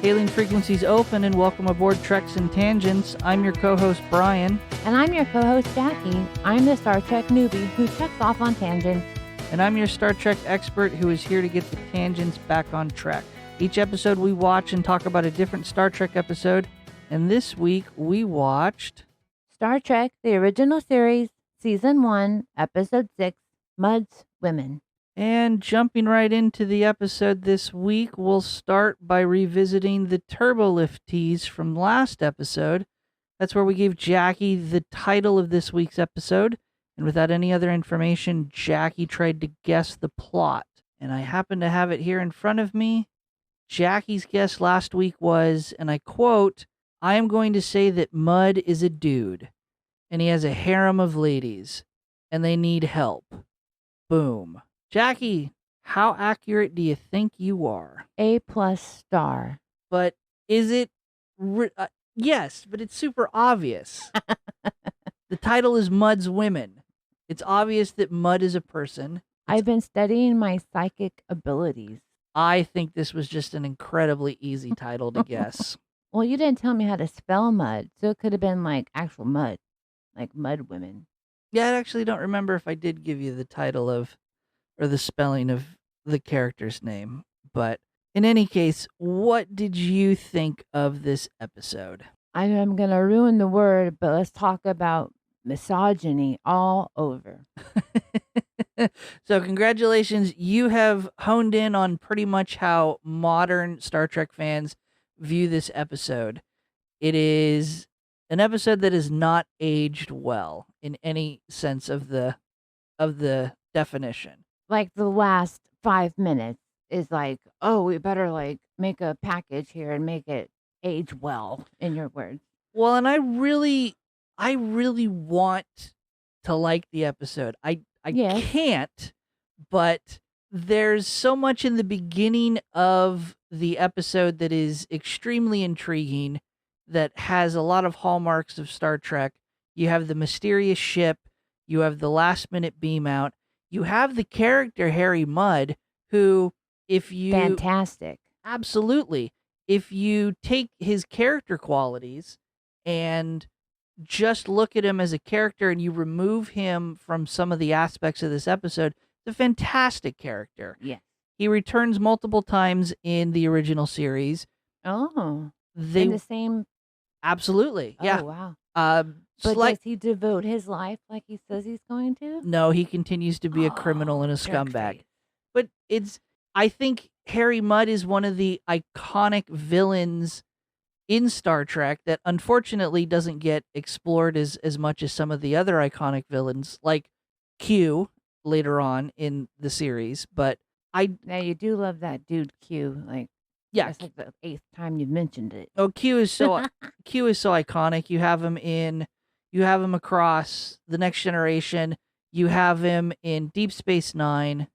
Hailing frequencies open and welcome aboard Treks and Tangents. I'm your co-host Brian. And I'm your co-host Jaci. I'm the Star Trek newbie who checks off on tangents. And I'm your Star Trek expert who is here to get the tangents back on track. Each episode we watch and talk about a different Star Trek episode. And this week we watched Star Trek, the original series, Season 1, Episode 6, Mud's Women. And jumping right into the episode this week, we'll start by revisiting the Turbolift tease from last episode. That's where we gave Jaci the title of this week's episode. And without any other information, Jaci tried to guess the plot. And I happen to have it here in front of me. Jaci's guess last week was, and I quote, "I am going to say that Mud is a dude. And he has a harem of ladies. And they need help." Boom. Jaci, how accurate do you think you are? A+ star. But is it? Yes, but it's super obvious. The title is Mud's Women. It's obvious that Mud is a person. I've been studying my psychic abilities. I think this was just an incredibly easy title to guess. Well, you didn't tell me how to spell mud, so it could have been like actual mud, like Mud Women. Yeah, I actually don't remember if I did give you the title of, or the spelling of the character's name. But in any case, what did you think of this episode? I'm going to ruin the word, but let's talk about misogyny all over. So congratulations, you have honed in on pretty much how modern Star Trek fans view this episode. It is an episode that is not aged well in any sense of the definition. Like the last 5 minutes is like, oh, we better like make a package here and make it age well, in your words. Well, and I really want to like the episode. I Yes. can't, but there's so much in the beginning of the episode that is extremely intriguing, that has a lot of hallmarks of Star Trek. You have the mysterious ship, you have the last minute beam out, you have the character Harry Mudd, who, if you... Fantastic. Absolutely. If you take his character qualities and just look at him as a character and you remove him from some of the aspects of this episode, it's a fantastic character. Yeah. He returns multiple times in the original series. Oh. They In the same... Absolutely. Yeah. Oh, wow. But But does he devote his life like he says he's going to? No, he continues to be a criminal and a jerk scumbag. face. But I think Harry Mudd is one of the iconic villains in Star Trek that unfortunately doesn't get explored as much as some of the other iconic villains, like Q later on in the series. But Now, you do love that dude Q. Like, yeah, that's like the 8th time you've mentioned it. oh, Q is so iconic. You have him across the Next Generation. You have him in Deep Space Nine.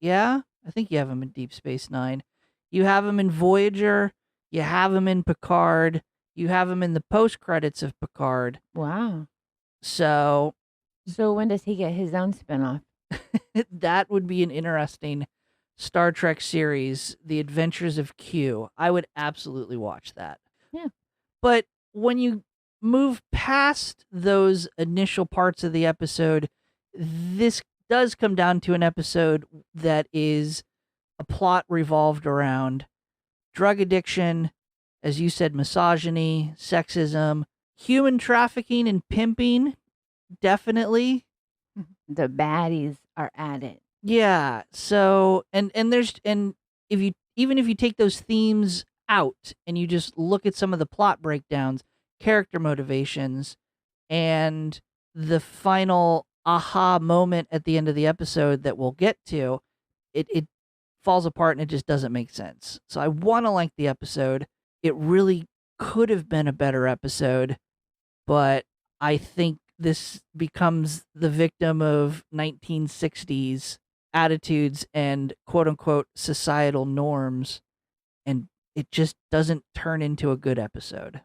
Yeah, I think you have him in Deep Space Nine. You have him in Voyager. You have him in Picard. You have him in the post credits of Picard. Wow. So when does he get his own spinoff? that would be an interesting Star Trek series, The Adventures of Q. I would absolutely watch that. Yeah. But when you move past those initial parts of the episode, this does come down to an episode that is a plot revolved around drug addiction, as you said, misogyny, sexism, human trafficking and pimping, definitely. The baddies are at it. Yeah. So and if you take those themes out and you just look at some of the plot breakdowns, character motivations, and the final aha moment at the end of the episode that we'll get to, it falls apart and it just doesn't make sense. So I want to like the episode. It really could have been a better episode, but I think this becomes the victim of 1960s attitudes and quote unquote societal norms, and it just doesn't turn into a good episode.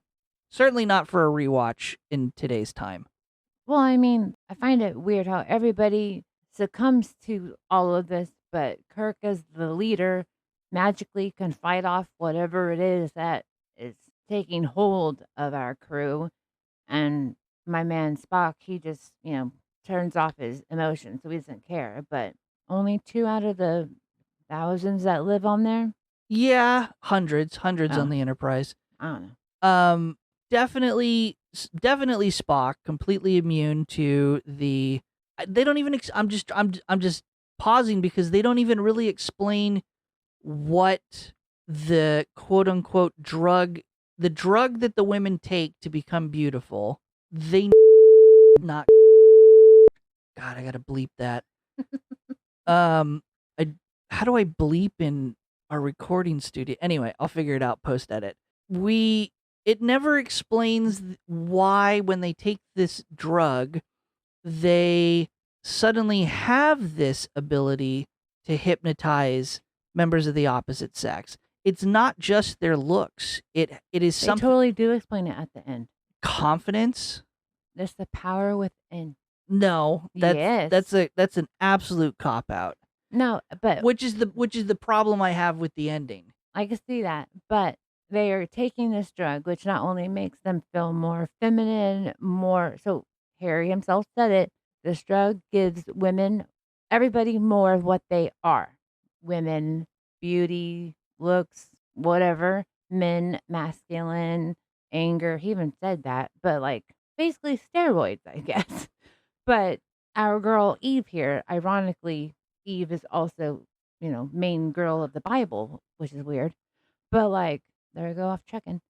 Certainly not for a rewatch in today's time. Well, I mean, I find it weird how everybody succumbs to all of this, but Kirk, as the leader, magically can fight off whatever it is that is taking hold of our crew. And my man Spock, he just, turns off his emotions, so he doesn't care. But only two out of the thousands that live on there? Yeah, hundreds on Oh, the Enterprise. I don't know. Definitely Spock, completely immune to the. They don't even. I'm just pausing because they don't even really explain what the quote unquote drug, the drug that the women take to become beautiful. They not. God, I gotta bleep that. Um, I, how do I bleep in our recording studio? Anyway, I'll figure it out post edit. It never explains why when they take this drug, they suddenly have this ability to hypnotize members of the opposite sex. It's not just their looks. It is They something. totally do explain it at the end. Confidence. There's the power within. No, Yes. that's an absolute cop out. No, but Which is the problem I have with the ending. I can see that. But they are taking this drug, which not only makes them feel more feminine, more so Harry himself said it. This drug gives women, everybody, more of what they are. Women, beauty, looks, whatever. Men, masculine, anger. He even said that. But like basically steroids, I guess. But our girl Eve here, ironically, Eve is also, main girl of the Bible, which is weird. But like, there I go off checking.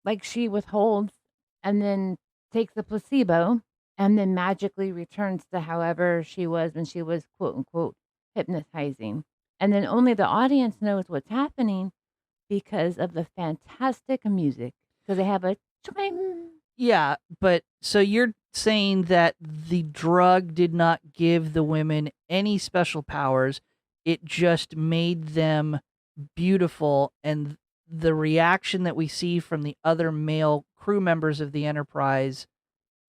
Like she withholds and then takes the placebo and then magically returns to however she was when she was quote unquote hypnotizing. And then only the audience knows what's happening because of the fantastic music. Because they have a chime. Yeah, but so you're saying that the drug did not give the women any special powers. It just made them beautiful, and the reaction that we see from the other male crew members of the Enterprise,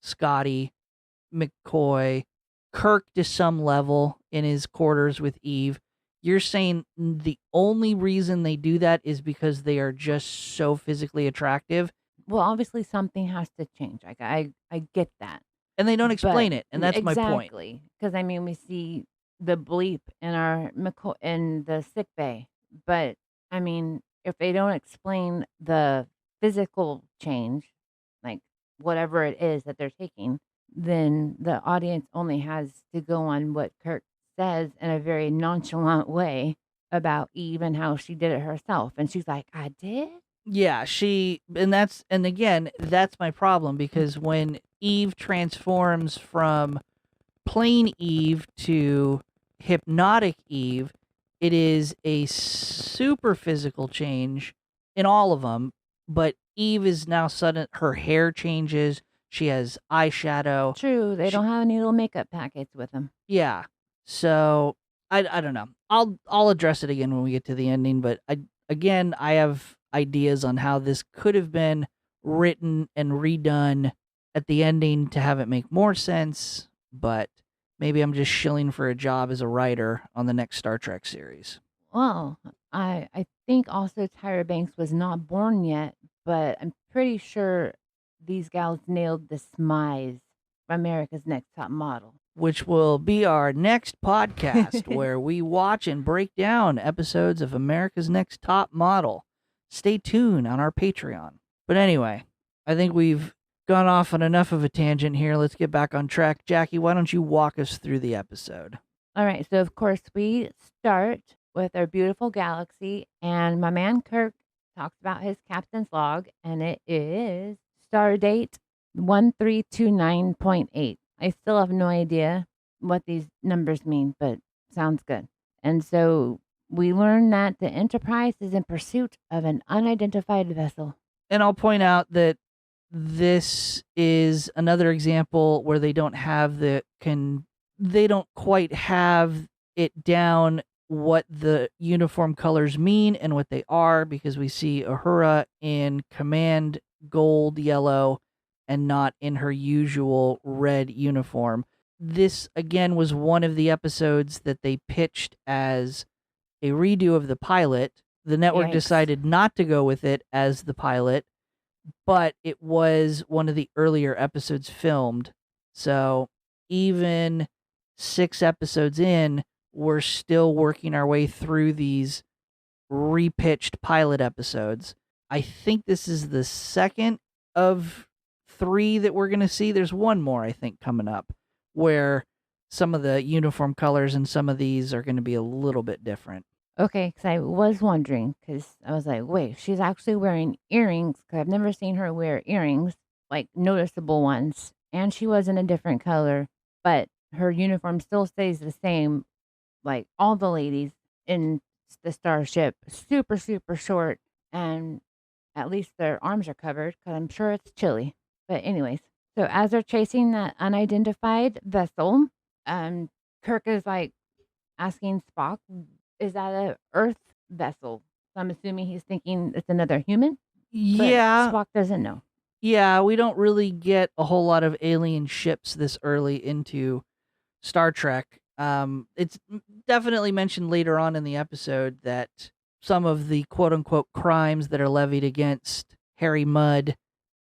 Scotty, McCoy, Kirk to some level in his quarters with Eve, you're saying the only reason they do that is because they are just so physically attractive, Well, obviously something has to change. Like I get that. and they don't But explain it, and that's my point. exactly, because I mean, we see the bleep in our in the sick bay, but I mean, if they don't explain the physical change, like whatever it is that they're taking, then the audience only has to go on what Kirk says in a very nonchalant way about Eve and how she did it herself, and she's like, "I did." Yeah, and again, that's my problem because when Eve transforms from plain Eve to hypnotic Eve, it is a super physical change in all of them, but Eve is now her hair changes, she has eyeshadow. True, they She- don't have any little makeup packets with them. Yeah. So I don't know. I'll address it again when we get to the ending, but I have ideas on how this could have been written and redone at the ending to have it make more sense, but maybe I'm just shilling for a job as a writer on the next Star Trek series. Well, I think also Tyra Banks was not born yet, but I'm pretty sure these gals nailed the smize for America's Next Top Model. Which will be our next podcast where we watch and break down episodes of America's Next Top Model. Stay tuned on our Patreon. But anyway, I think we've gone off on enough of a tangent here. Let's get back on track. Jackie, why don't you walk us through the episode? All right, so of course we start with our beautiful galaxy, and my man Kirk talks about his captain's log, and it is Stardate 1329.8. I still have no idea what these numbers mean, but sounds good. And so we learn that the Enterprise is in pursuit of an unidentified vessel. And I'll point out that this is another example where they don't quite have it down what the uniform colors mean and what they are, because we see Uhura in command gold yellow and not in her usual red uniform. This, again, was one of the episodes that they pitched as a redo of the pilot. The network Yikes. decided not to go with it as the pilot, but it was one of the earlier episodes filmed. So even 6 episodes in, we're still working our way through these repitched pilot episodes. I think this is the second of 3 that we're going to see. There's one more, I think, coming up where some of the uniform colors and some of these are going to be a little bit different. Okay, because I was wondering, because I was like, wait, she's actually wearing earrings, because I've never seen her wear earrings, like noticeable ones. And she was in a different color, but her uniform still stays the same, like all the ladies in the starship, super, super short. And at least their arms are covered, because I'm sure it's chilly. But, anyways, so as they're chasing that unidentified vessel, Kirk is like asking Spock, is that a Earth vessel? So I'm assuming he's thinking it's another human, but Yeah, Spock doesn't know. yeah, we don't really get a whole lot of alien ships this early into Star Trek. It's definitely mentioned later on in the episode that some of the quote unquote crimes that are levied against Harry Mudd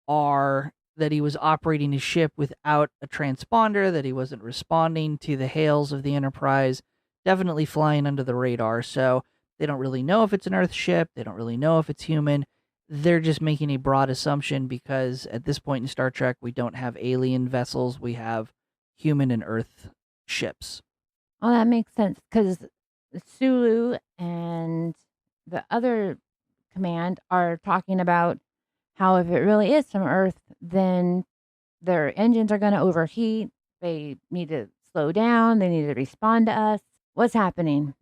are that he was operating his ship without a transponder, that he wasn't responding to the hails of the Enterprise, definitely flying under the radar. So they don't really know if it's an Earth ship, they don't really know if it's human. They're just making a broad assumption because at this point in Star Trek, we don't have alien vessels, we have human and Earth ships. Oh, that makes sense because Sulu and the other command are talking about how if it really is from Earth, then their engines are going to overheat. They need to slow down. They need to respond to us. What's happening?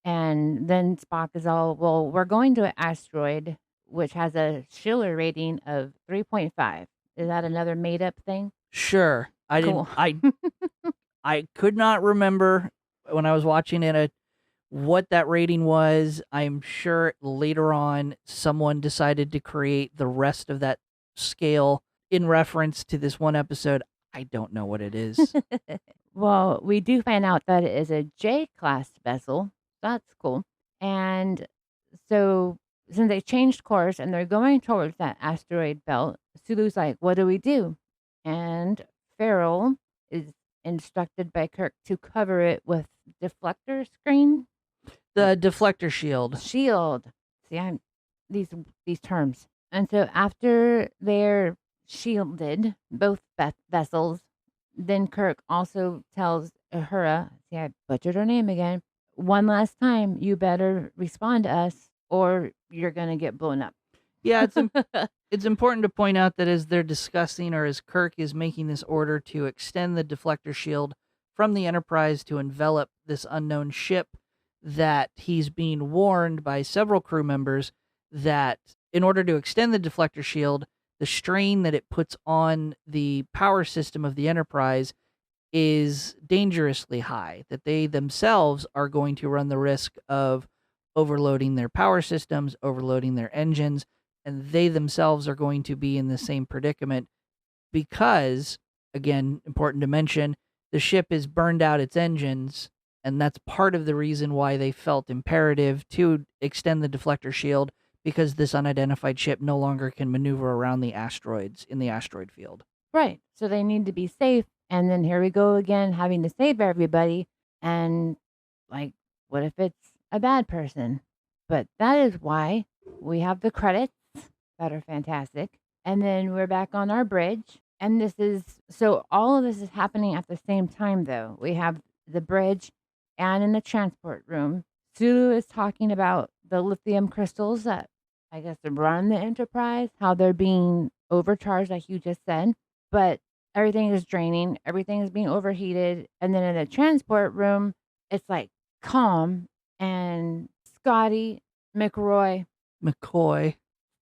And then Spock is all, well, we're going to an asteroid which has a Schiller rating of 3.5. Is that another made up thing? Sure. I didn't Cool. I could not remember when I was watching it what that rating was. I'm sure later on someone decided to create the rest of that scale in reference to this one episode. I don't know what it is. Well, we do find out that it is a J class vessel. That's cool. And so, since they changed course and they're going towards that asteroid belt, Sulu's like, what do we do? And Farrell is instructed by Kirk to cover it with deflector screen The deflector shield. shield. See, I'm these terms. And so after they're shielded, both vessels, then Kirk also tells Uhura, see, I butchered her name again. One last time, you better respond to us, or you're gonna get blown up. Yeah, it's important to point out that as they're discussing, or as Kirk is making this order to extend the deflector shield from the Enterprise to envelop this unknown ship, that he's being warned by several crew members that in order to extend the deflector shield, the strain that it puts on the power system of the Enterprise is dangerously high, that they themselves are going to run the risk of overloading their power systems, overloading their engines, and they themselves are going to be in the same predicament because, again, important to mention, the ship has burned out its engines, and that's part of the reason why they felt imperative to extend the deflector shield because this unidentified ship no longer can maneuver around the asteroids in the asteroid field. Right. So they need to be safe. And then here we go again, having to save everybody. And like, what if it's a bad person? But that is why we have the credits that are fantastic. And then we're back on our bridge. And this is so all of this is happening at the same time, though. We have the bridge and in the transport room. Sulu is talking about the lithium crystals that I guess run the Enterprise, how they're being overcharged, like you just said. But everything is draining, everything is being overheated. And then in the transport room, it's like calm. And Scotty, McCoy.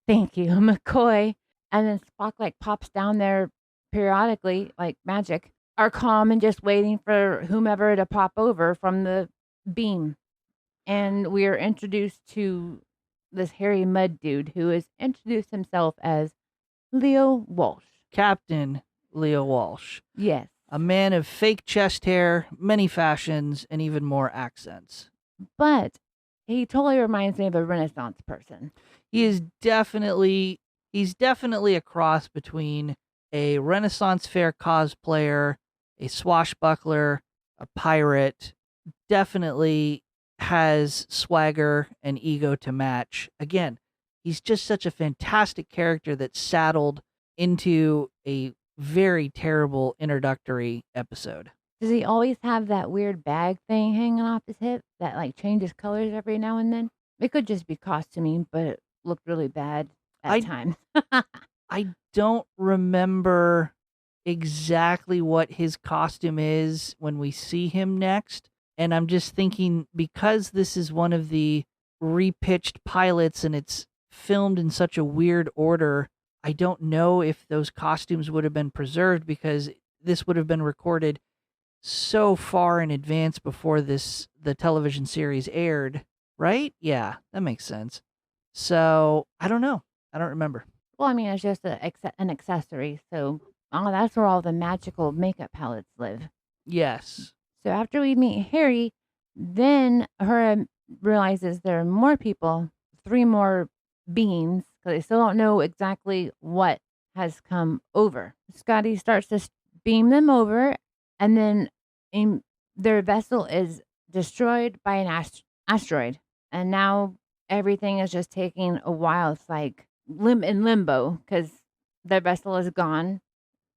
thank you, McCoy, and then Spock like pops down there periodically, like magic, are calm and just waiting for whomever to pop over from the beam. And we are introduced to this hairy mud dude who has introduced himself as Leo Walsh. Captain Leo Walsh. Yes. A man of fake chest hair, many fashions, and even more accents. But he totally reminds me of a Renaissance person. He is definitely he's definitely a cross between a Renaissance fair cosplayer, a swashbuckler, a pirate. Definitely has swagger and ego to match. Again, he's just such a fantastic character that's saddled into a very terrible introductory episode. Does he always have that weird bag thing hanging off his hip that like changes colors every now and then? It could just be costuming, but it looked really bad at I times. I don't remember exactly what his costume is when we see him next. And I'm just thinking, because this is one of the repitched pilots and it's filmed in such a weird order, I don't know if those costumes would have been preserved, because this would have been recorded so far in advance before the television series aired, right? Yeah, that makes sense. So I don't know. I don't remember. Well, I mean, it's just an accessory. So, that's where all the magical makeup palettes live. Yes. So after we meet Harry, then her realizes there are more people, 3 more beings, because they still don't know exactly what has come over. Scotty starts to beam them over, and then their vessel is destroyed by an asteroid. And now everything is just taking a while. It's like in limbo because their vessel is gone.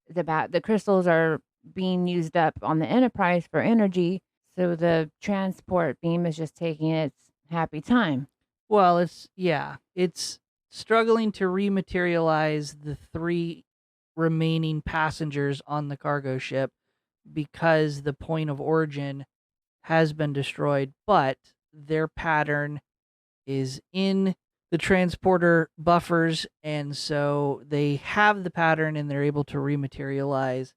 The crystals are being used up on the Enterprise for energy, so the transport beam is just taking its happy time. Well, it's struggling to rematerialize the 3 remaining passengers on the cargo ship because the point of origin has been destroyed, but their pattern is in the transporter buffers, and so they have the pattern and they're able to rematerialize.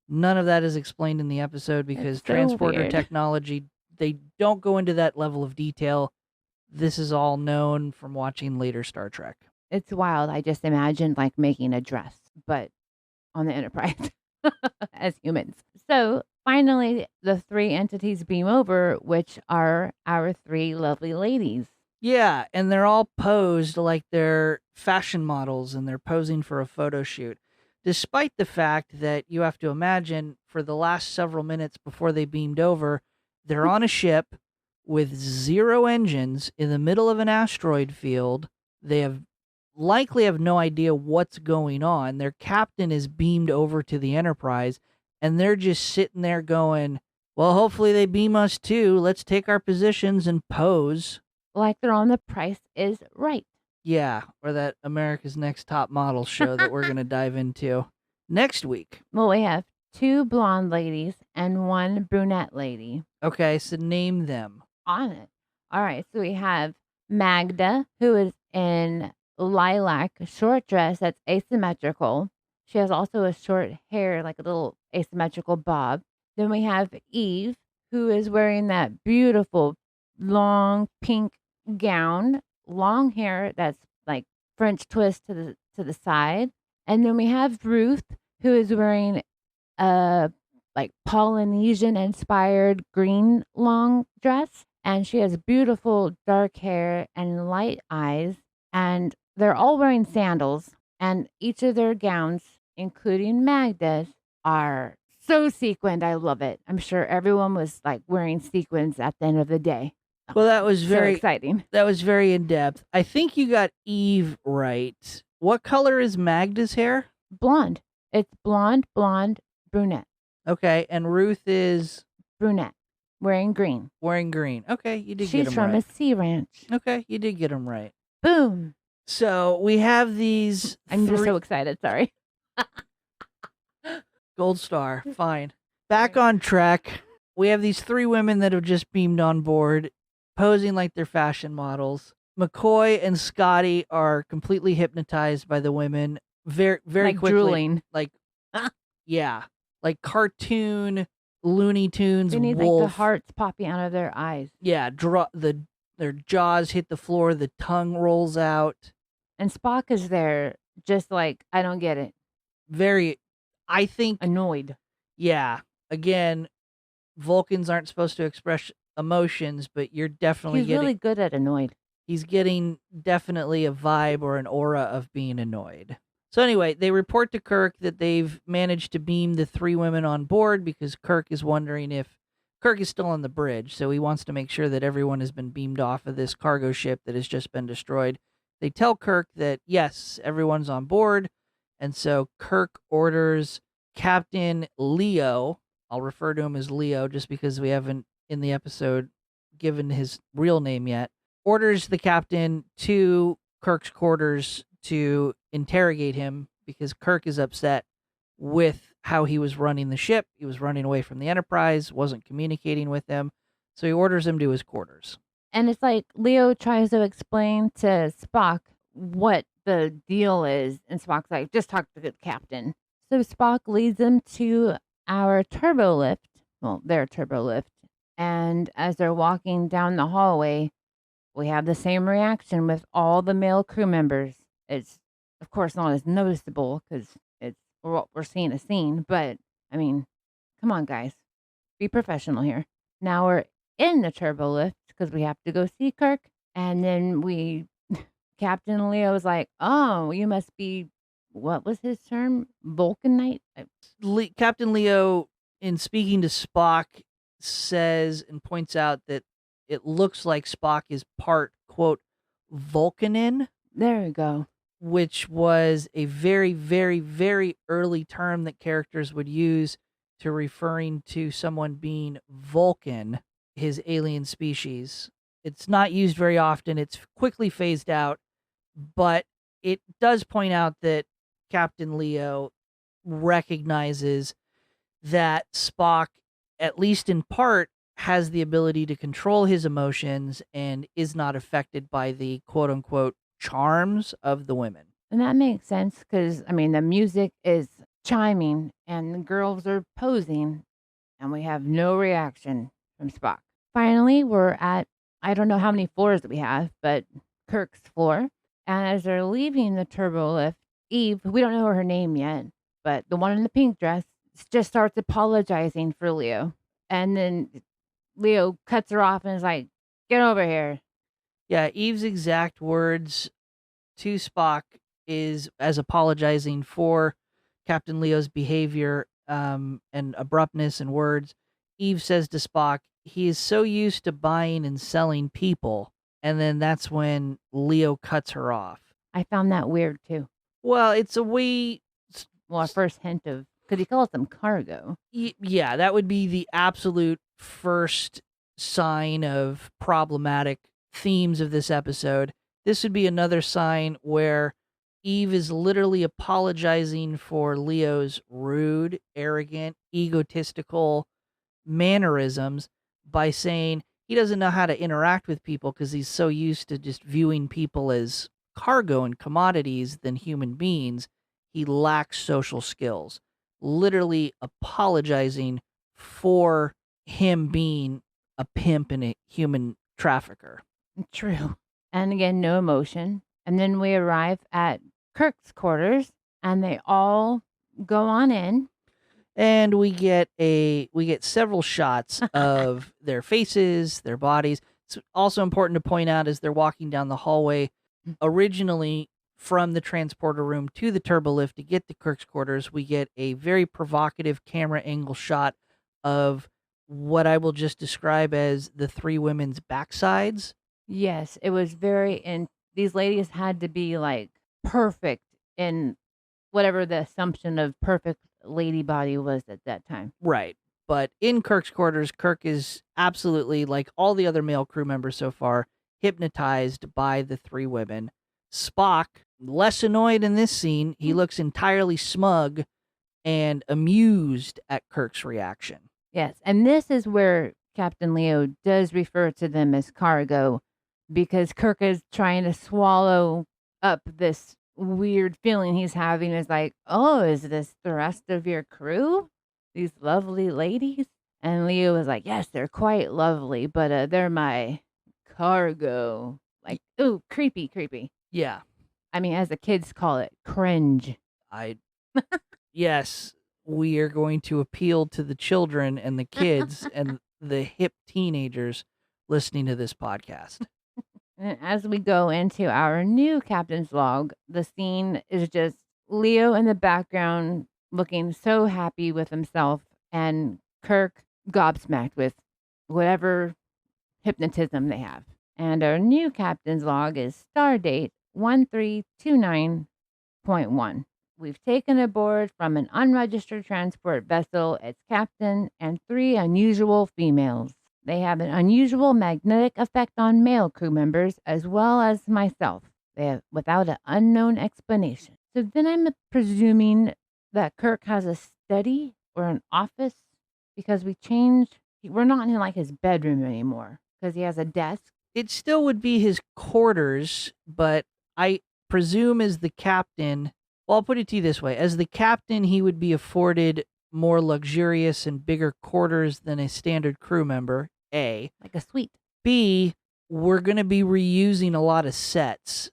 None of that is explained in the episode because It's so transporter weird. technology, they don't go into that level of detail. This is all known from watching later Star Trek. It's wild. I just imagined like making a dress, but on the Enterprise as humans. So finally, the 3 entities beam over, which are our 3 lovely ladies. Yeah, and they're all posed like they're fashion models and they're posing for a photo shoot. Despite the fact that you have to imagine for the last several minutes before they beamed over, they're on a ship with 0 engines in the middle of an asteroid field. They likely have no idea what's going on. Their captain is beamed over to the Enterprise, and they're just sitting there going, well, hopefully they beam us too. Let's take our positions and pose. Like they're on The Price is Right. Yeah, or that America's Next Top Model show that we're going to dive into next week. Well, we have 2 blonde ladies and 1 brunette lady Okay, so name them. on it. All right, so we have Magda, who is in lilac short dress that's asymmetrical. She has also a short hair, like a little asymmetrical bob. Then we have Eve, who is wearing that beautiful long pink gown, long hair that's like French twist to the side. And then we have Ruth, who is wearing a like Polynesian inspired green long dress, and she has beautiful dark hair and light eyes, and they're all wearing sandals, and each of their gowns, including Magda's, are so sequined. I love it. I'm sure everyone was like wearing sequins at the end of the day. Well, that was So very exciting. That was very in depth. I think you got Eve right. What color is Magda's hair? Blonde. It's blonde, brunette, Okay, and Ruth is brunette, wearing green. wearing green. Okay, you did get She's them from right. a sea ranch. Okay, you did get them right. Boom. So we have these I'm just 3 so excited. Sorry. gold star. Fine. Back Right. on track. We have these 3 women that have just beamed on board, posing like they're fashion models. McCoy and Scotty are completely hypnotized by the women. Very, very Like quickly. drooling. Like, yeah, like cartoon Looney Tunes. They need wolf. like the hearts popping out of their eyes. Yeah, their jaws hit the floor. The tongue rolls out. And Spock is there just like, I don't get it. very, I think, Annoyed. yeah. Again, Vulcans aren't supposed to express emotions, but you're definitely He's getting really good at annoyed. he's getting definitely a vibe or an aura of being annoyed. So anyway, they report to Kirk that they've managed to beam the three women on board because Kirk is wondering if Kirk is still on the bridge, so he wants to make sure that everyone has been beamed off of this cargo ship that has just been destroyed. They tell Kirk that yes, everyone's on board, and so Kirk orders Captain Leo. I'll refer to him as Leo just because we haven't in the episode given his real name yet. Orders the captain to Kirk's quarters to interrogate him because Kirk is upset with how he was running the ship. He was running away from the Enterprise, wasn't communicating with them. So he orders him to his quarters. And it's like Leo tries to explain to Spock what the deal is. And Spock's like, just talk to the captain. So Spock leads them to our turbo lift. Well, their turbo lift. And as they're walking down the hallway, we have the same reaction with all the male crew members. It's, of course, not as noticeable because it's what we're seeing a scene. But, I mean, come on, guys. Be professional here. Now we're in the turbo lift because we have to go see Kirk. And then Captain Leo's like, oh, you must be, what was his term? Vulcanite? Captain Leo, in speaking to Spock, says and points out that it looks like Spock is part, quote, Vulcanin. There we go. Which was a very, very, very early term that characters would use to referring to someone being Vulcan, his alien species. It's not used very often. It's quickly phased out, but it does point out that Captain Leo recognizes that Spock, at least in part, has the ability to control his emotions and is not affected by the quote unquote charms of the women. And that makes sense because, I mean, the music is chiming and the girls are posing, and we have no reaction from Spock. Finally, we're at, I don't know how many floors that we have, but Kirk's floor. And as they're leaving the turbo lift, Eve, we don't know her name yet, but the one in the pink dress just starts apologizing for Leo. And then Leo cuts her off and is like, get over here. Yeah, Eve's exact words to Spock is as apologizing for Captain Leo's behavior and abruptness and words. Eve says to Spock, he is so used to buying and selling people. And then that's when Leo cuts her off. I found that weird too. Well, it's a way. Well, our first hint of, because he calls them cargo. Yeah, that would be the absolute first sign of problematic themes of this episode. This would be another sign where Eve is literally apologizing for Leo's rude, arrogant, egotistical mannerisms by saying he doesn't know how to interact with people because he's so used to just viewing people as cargo and commodities than human beings. He lacks social skills. Literally apologizing for him being a pimp and a human trafficker. True. And again, no emotion. And then we arrive at Kirk's quarters and they all go on in. And we get several shots of their faces, their bodies. It's also important to point out as they're walking down the hallway, originally from the transporter room to the turbo lift to get to Kirk's quarters, we get a very provocative camera angle shot of what I will just describe as the three women's backsides. Yes, it was very, and these ladies had to be like perfect in whatever the assumption of perfect lady body was at that time. Right. But in Kirk's quarters, Kirk is absolutely, like all the other male crew members so far, hypnotized by the three women. Spock, less annoyed in this scene, he looks entirely smug and amused at Kirk's reaction. Yes, and this is where Captain Leo does refer to them as cargo because Kirk is trying to swallow up this weird feeling he's having. Is like, oh, is this the rest of your crew? These lovely ladies? And Leo is like, yes, they're quite lovely, but they're my cargo. Like, ooh, creepy. Yeah. I mean, as the kids call it, cringe. yes, we are going to appeal to the children and the kids and the hip teenagers listening to this podcast. And as we go into our new captain's log, the scene is just Leo in the background looking so happy with himself, and Kirk gobsmacked with whatever hypnotism they have. And our new captain's log is Stardate 1329.1. We've taken aboard from an unregistered transport vessel its captain and 3 unusual females. They have an unusual magnetic effect on male crew members as well as myself. They have, without an unknown explanation. So then I'm presuming that Kirk has a study or an office because we're not in like his bedroom anymore because he has a desk. It still would be his quarters, but I presume as the captain, well, I'll put it to you this way. As the captain, he would be afforded more luxurious and bigger quarters than a standard crew member, A. Like a suite. B, we're going to be reusing a lot of sets.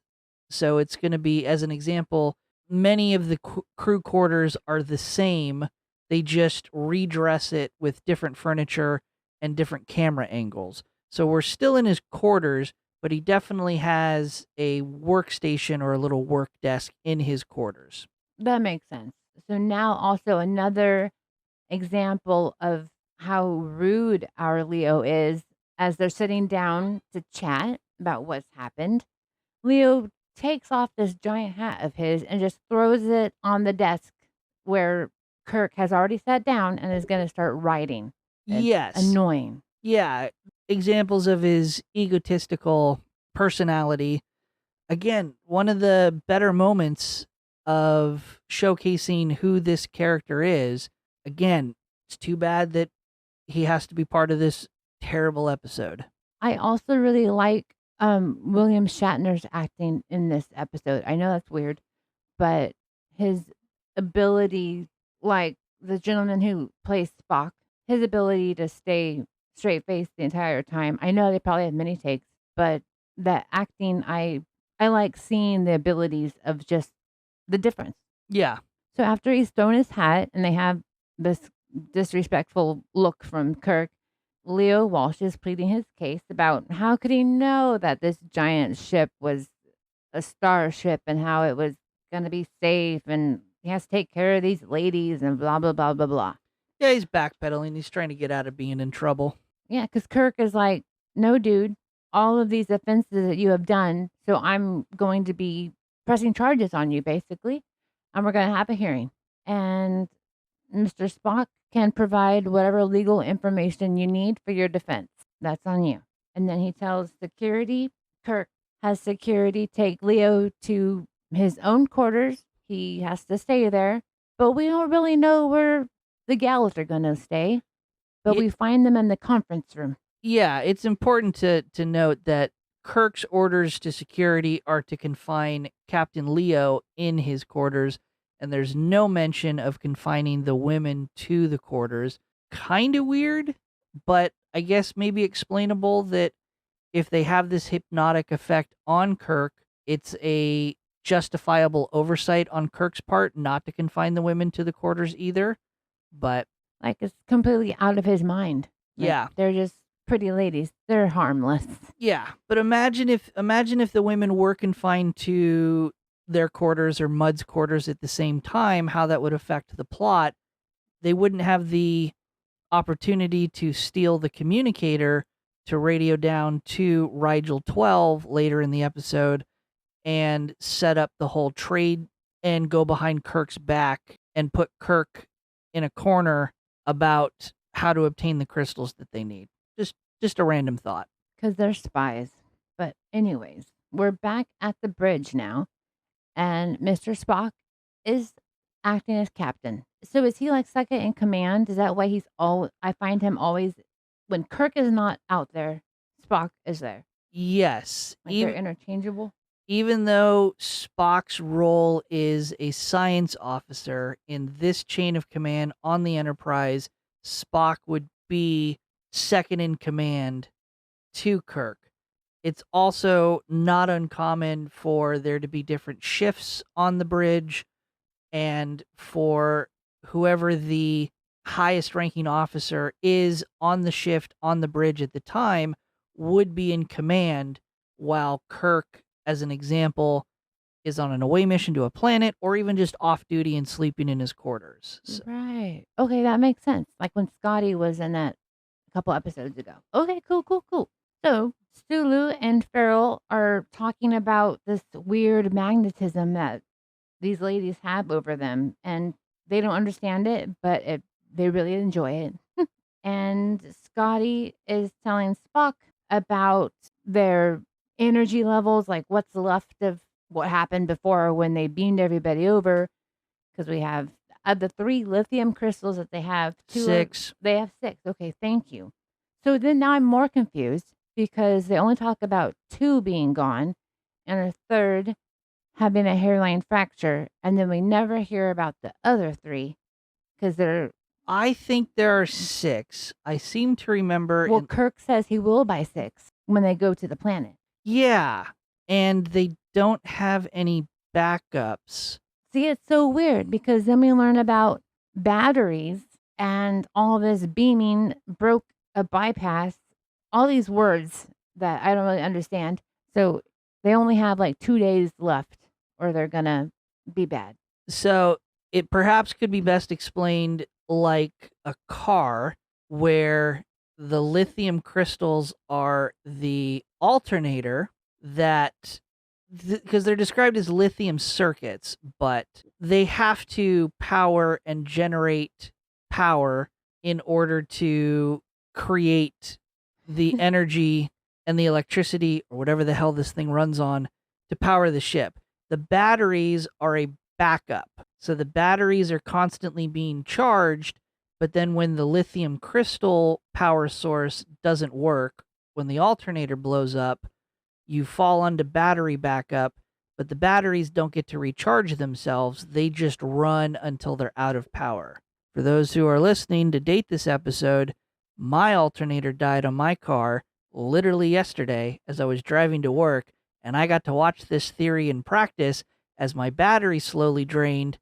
So it's going to be, as an example, many of the crew quarters are the same. They just redress it with different furniture and different camera angles. So we're still in his quarters, but he definitely has a workstation or a little work desk in his quarters. That makes sense. So now also another example of how rude our Leo is as they're sitting down to chat about what's happened. Leo takes off this giant hat of his and just throws it on the desk where Kirk has already sat down and is going to start writing. It's Yes. annoying. Yeah. Examples of his egotistical personality. Again, one of the better moments of showcasing who this character is. Again, it's too bad that he has to be part of this terrible episode. I also really like William Shatner's acting in this episode. I know that's weird, but his ability, like the gentleman who plays Spock, his ability to stay straight faced the entire time. I know they probably have many takes, but the acting, I like seeing the abilities of just the difference. Yeah. So after he's thrown his hat and they have this disrespectful look from Kirk, Leo Walsh is pleading his case about how could he know that this giant ship was a starship and how it was going to be safe and he has to take care of these ladies and blah, blah, blah, blah, blah. Yeah, he's backpedaling. He's trying to get out of being in trouble. Yeah, because Kirk is like, no, dude, all of these offenses that you have done, so I'm going to be pressing charges on you, basically, and we're going to have a hearing. And Mr. Spock can provide whatever legal information you need for your defense. That's on you. And then he tells security, Kirk has security take Leo to his own quarters. He has to stay there, but we don't really know where the gals are going to stay. But we find them in the conference room. Yeah, it's important to note that Kirk's orders to security are to confine Captain Leo in his quarters, and there's no mention of confining the women to the quarters. Kind of weird, but I guess maybe explainable that if they have this hypnotic effect on Kirk, it's a justifiable oversight on Kirk's part not to confine the women to the quarters either. But like it's completely out of his mind. Like, yeah, they're just pretty ladies. They're harmless. Yeah, but imagine if the women were confined to their quarters or Mud's quarters at the same time, how that would affect the plot. They wouldn't have the opportunity to steal the communicator to radio down to Rigel 12 later in the episode and set up the whole trade and go behind Kirk's back and put Kirk in a corner about how to obtain the crystals that they need. Just a random thought. Because they're spies. But anyways, we're back at the bridge now, and Mr. Spock is acting as captain. So is he like second in command? Is that why he's I find him always, when Kirk is not out there, Spock is there? Yes. Like they're interchangeable? Even though Spock's role is a science officer in this chain of command on the Enterprise, Spock would be second in command to Kirk. It's also not uncommon for there to be different shifts on the bridge and for whoever the highest ranking officer is on the shift on the bridge at the time would be in command, while Kirk, as an example, is on an away mission to a planet or even just off duty and sleeping in his quarters. So, Right. Okay, that makes sense. Like when Scotty was in that a couple episodes ago. Okay, cool, cool, cool. So Sulu and Farrell are talking about this weird magnetism that these ladies have over them, and they don't understand it, but they really enjoy it. And Scotty is telling Spock about their energy levels, like what's left of what happened before when they beamed everybody over. Because we have of the 3 lithium crystals that they have, 2 are 6. they have 6. Okay, thank you. So then now I'm more confused because they only talk about 2 being gone and a third having a hairline fracture, and then we never hear about the other 3 because they're I think there are 6. I seem to remember. well, Kirk says he will buy 6 when they go to the planet. Yeah. And they don't have any backups. See, it's so weird because then we learn about batteries and all this beaming broke a bypass, all these words that I don't really understand. So they only have like 2 days left or they're going to be bad. So it perhaps could be best explained like a car where the lithium crystals are the alternator that because they're described as lithium circuits, but they have to power and generate power in order to create the energy and the electricity or whatever the hell this thing runs on to power the ship. The batteries are a backup. So the batteries are constantly being charged, but then when the lithium crystal power source doesn't work, when the alternator blows up, you fall onto battery backup, but the batteries don't get to recharge themselves. They just run until they're out of power. For those who are listening to date this episode, my alternator died on my car literally yesterday as I was driving to work, and I got to watch this theory in practice as my battery slowly drained,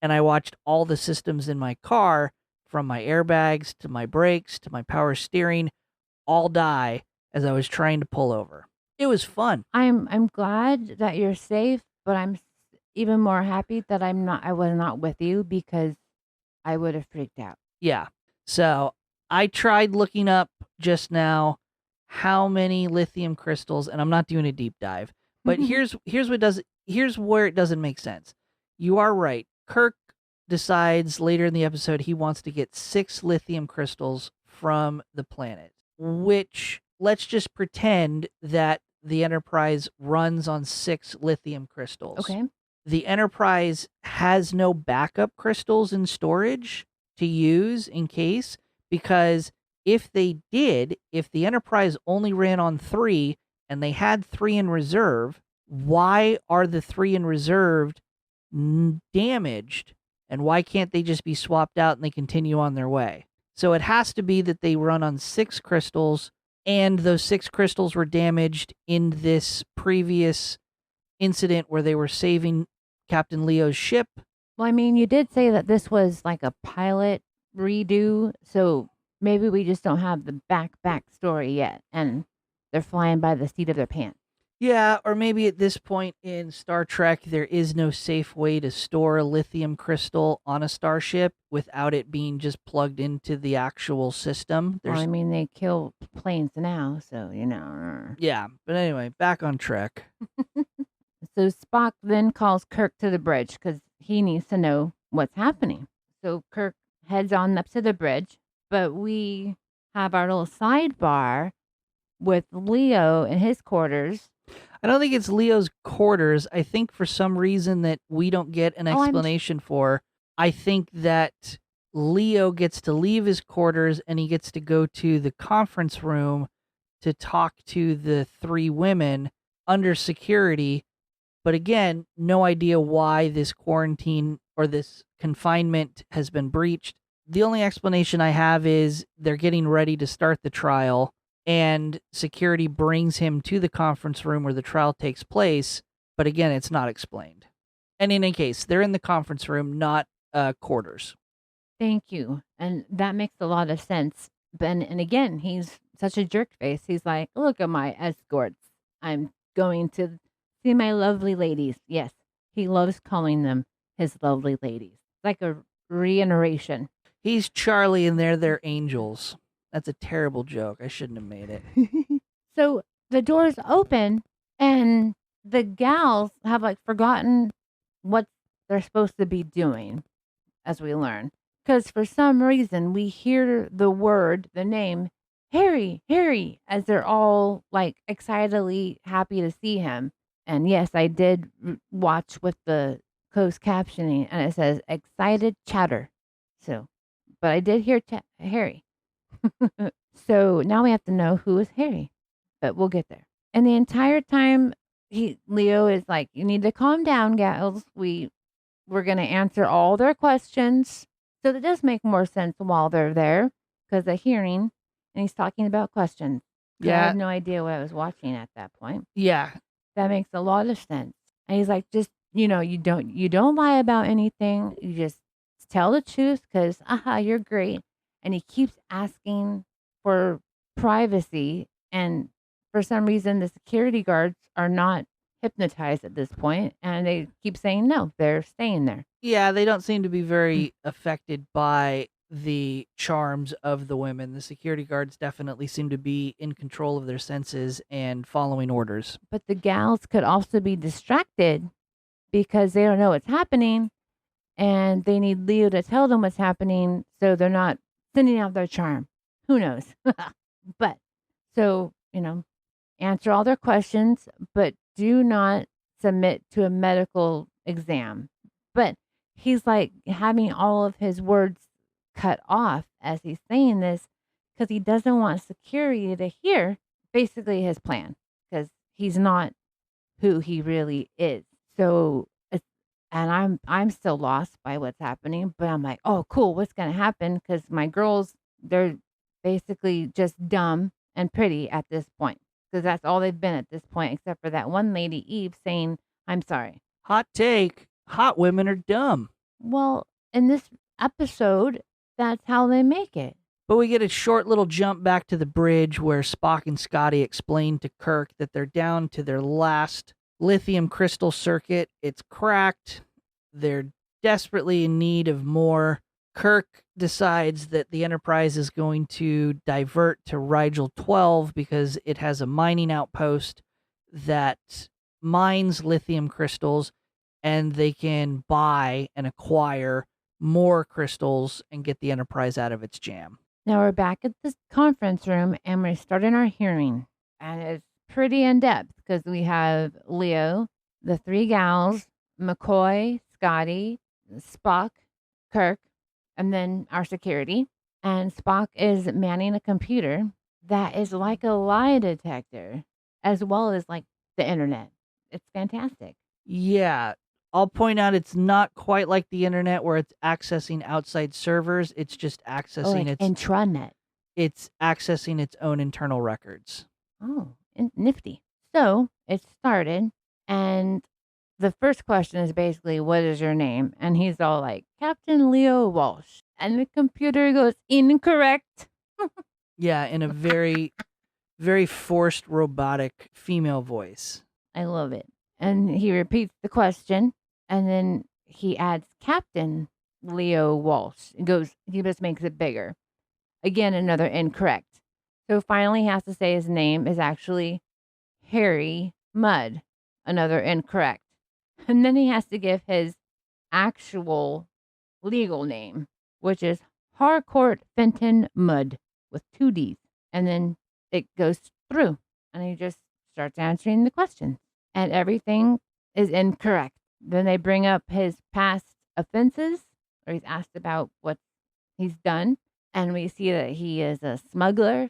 and I watched all the systems in my car, from my airbags to my brakes to my power steering, all die as I was trying to pull over. It was fun. I'm glad that you're safe, but I'm even more happy that I was not with you because I would have freaked out. Yeah. So I tried looking up just now how many lithium crystals, and I'm not doing a deep dive, but here's where it doesn't make sense. You are right. Kirk decides later in the episode he wants to get 6 lithium crystals from the planet, which let's just pretend that the Enterprise runs on 6 lithium crystals. Okay. The Enterprise has no backup crystals in storage to use in case, because if they did, if the Enterprise only ran on 3 and they had 3 in reserve, why are the 3 in reserve damaged? And why can't they just be swapped out and they continue on their way? So it has to be that they run on 6 crystals, and those 6 crystals were damaged in this previous incident where they were saving Captain Leo's ship. Well, I mean, you did say that this was like a pilot redo, so maybe we just don't have the back story yet, and they're flying by the seat of their pants. Yeah, or maybe at this point in Star Trek, there is no safe way to store a lithium crystal on a starship without it being just plugged into the actual system. Well, I mean, they kill planes now, so, Yeah, but anyway, back on track. So Spock then calls Kirk to the bridge because he needs to know what's happening. So Kirk heads on up to the bridge, but we have our little sidebar with Leo in his quarters. I don't think it's Leo's quarters. I think for some reason that we don't get an explanation for, I think that Leo gets to leave his quarters and he gets to go to the conference room to talk to the 3 women under security. But again, no idea why this quarantine or this confinement has been breached. The only explanation I have is they're getting ready to start the trial, and security brings him to the conference room where the trial takes place. But again, it's not explained. And in any case, they're in the conference room, not quarters. Thank you. And that makes a lot of sense. And again, he's such a jerk face. He's like, look at my escorts. I'm going to see my lovely ladies. Yes, he loves calling them his lovely ladies. Like a reiteration. He's Charlie and they're angels. That's a terrible joke. I shouldn't have made it. So the doors open and the gals have like forgotten what they're supposed to be doing, as we learn. Because for some reason we hear the name Harry, Harry, as they're all like excitedly happy to see him. And yes, I did watch with the closed captioning and it says excited chatter. So, but I did hear Harry. So now we have to know who is Harry, but we'll get there. And the entire time, Leo is like, "You need to calm down, gals. We're gonna answer all their questions." So that does make more sense while they're there because the hearing, and he's talking about questions. I Yeah. had no idea what I was watching at that point. Yeah. That makes a lot of sense. And he's like, just you don't lie about anything. You just tell the truth because you're great. And he keeps asking for privacy. And for some reason, the security guards are not hypnotized at this point, and they keep saying no, they're staying there. Yeah, they don't seem to be very affected by the charms of the women. The security guards definitely seem to be in control of their senses and following orders. But the gals could also be distracted because they don't know what's happening and they need Leo to tell them what's happening so they're not sending out their charm. Who knows? But so, answer all their questions, but do not submit to a medical exam. But he's like having all of his words cut off as he's saying this because he doesn't want security to hear basically his plan because he's not who he really is. So and I'm still lost by what's happening, but I'm like, oh cool, what's gonna happen? Because my girls, they're basically just dumb and pretty at this point. Because that's all they've been at this point, except for that one lady, Eve, saying, I'm sorry. Hot take. Hot women are dumb. Well, in this episode, that's how they make it. But we get a short little jump back to the bridge where Spock and Scotty explain to Kirk that they're down to their last lithium crystal circuit. It's cracked. They're desperately in need of more. Kirk decides that the Enterprise is going to divert to Rigel 12 because it has a mining outpost that mines lithium crystals, and they can buy and acquire more crystals and get the Enterprise out of its jam. Now we're back at the conference room and we're starting our hearing. And it's pretty in depth because we have Leo, the three gals, McCoy, Scotty, Spock, Kirk, and then our security. And Spock is manning a computer that is like a lie detector as well as like the internet. It's fantastic. Yeah. I'll point out it's not quite like the internet where it's accessing outside servers. It's just accessing like intranet. It's accessing its own internal records. Oh, nifty. So it started, and the first question is basically, what is your name? And he's all like, Captain Leo Walsh. And the computer goes, incorrect. Yeah, in a very, very forced robotic female voice. I love it. And he repeats the question, and then he adds Captain Leo Walsh. He just makes it bigger. Again, another incorrect. So finally he has to say his name is actually Harry Mudd. Another incorrect. And then he has to give his actual legal name, which is Harcourt Fenton Mudd with 2 D's. And then it goes through and he just starts answering the questions. And everything is incorrect. Then they bring up his past offenses, or he's asked about what he's done. And we see that he is a smuggler.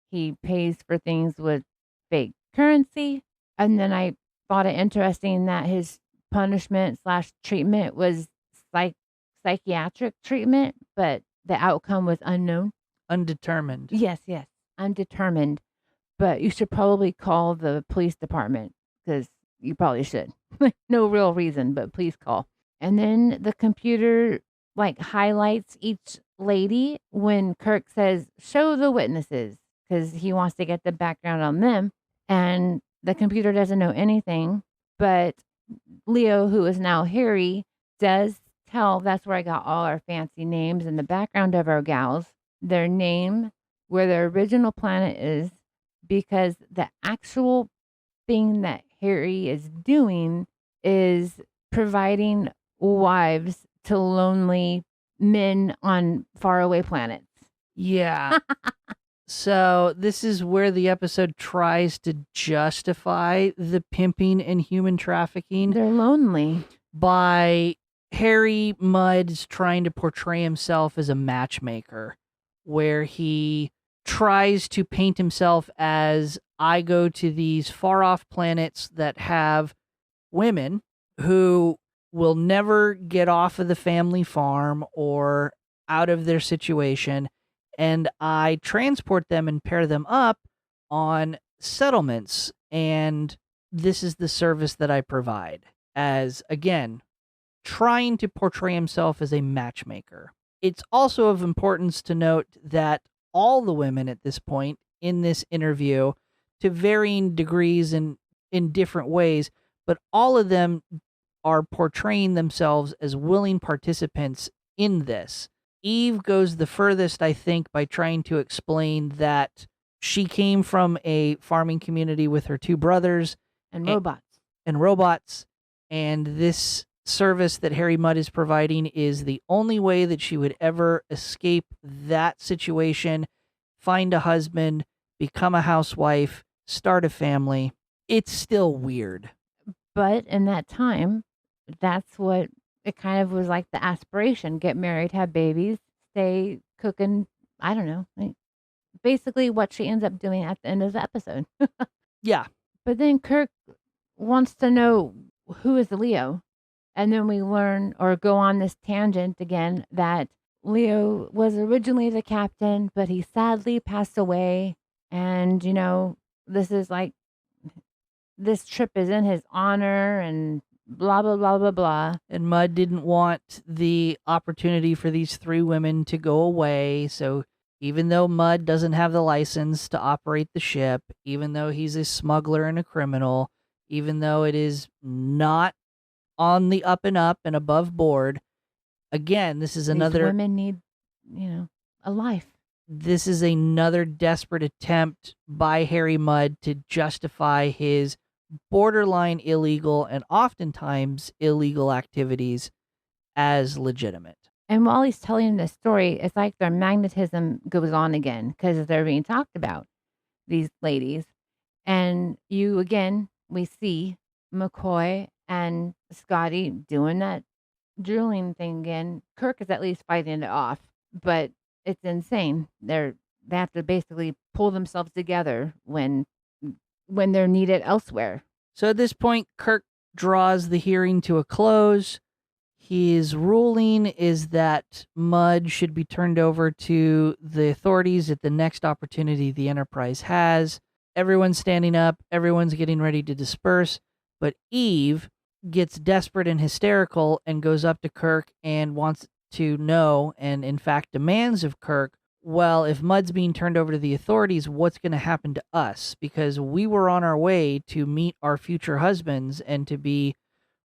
He pays for things with fake currency. And then I thought it interesting that his punishment / treatment was psychiatric treatment, but the outcome was unknown. Undetermined. Yes, undetermined. But you should probably call the police department because you probably should. No real reason, but please call. And then the computer like highlights each lady when Kirk says, "Show the witnesses," because he wants to get the background on them. And the computer doesn't know anything, but Leo, who is now Harry, does tell that's where I got all our fancy names and the background of our gals, their name, where their original planet is, because the actual thing that Harry is doing is providing wives to lonely men on faraway planets. Yeah. So this is where the episode tries to justify the pimping and human trafficking They're lonely. by Harry Mudd's trying to portray himself as a matchmaker, where he tries to paint himself as, I go to these far off planets that have women who will never get off of the family farm or out of their situation, and I transport them and pair them up on settlements, and this is the service that I provide, as again trying to portray himself as a matchmaker. It's also of importance to note that all the women at this point in this interview, to varying degrees and in different ways, but all of them are portraying themselves as willing participants in this. Eve goes the furthest, I think, by trying to explain that she came from a farming community with her two brothers And robots. and this service that Harry Mudd is providing is the only way that she would ever escape that situation, find a husband, become a housewife, start a family. It's still weird. But in that time, that's what it kind of was like, the aspiration: get married, have babies, stay cooking. I don't know. Basically, what she ends up doing at the end of the episode. Yeah. But then Kirk wants to know who is Leo. And then we learn, or go on this tangent again, that Leo was originally the captain, but he sadly passed away. And, this is like, this trip is in his honor and blah, blah, blah, blah, blah. And Mudd didn't want the opportunity for these three women to go away. So even though Mudd doesn't have the license to operate the ship, even though he's a smuggler and a criminal, even though it is not on the up and above board, again, this is another... These women need, a life. This is another desperate attempt by Harry Mudd to justify his borderline illegal and oftentimes illegal activities as legitimate. And while he's telling this story, it's like their magnetism goes on again because they're being talked about, these ladies. And we see McCoy and Scotty doing that drilling thing again. Kirk is at least fighting it off, but it's insane. They have to basically pull themselves together when they're needed elsewhere. So at this point, Kirk draws the hearing to a close. His ruling is that Mudd should be turned over to the authorities at the next opportunity the Enterprise has. Everyone's standing up. Everyone's getting ready to disperse. But Eve gets desperate and hysterical and goes up to Kirk and wants to know, and in fact demands of Kirk, well, if Mudd's being turned over to the authorities, what's going to happen to us? Because we were on our way to meet our future husbands and to be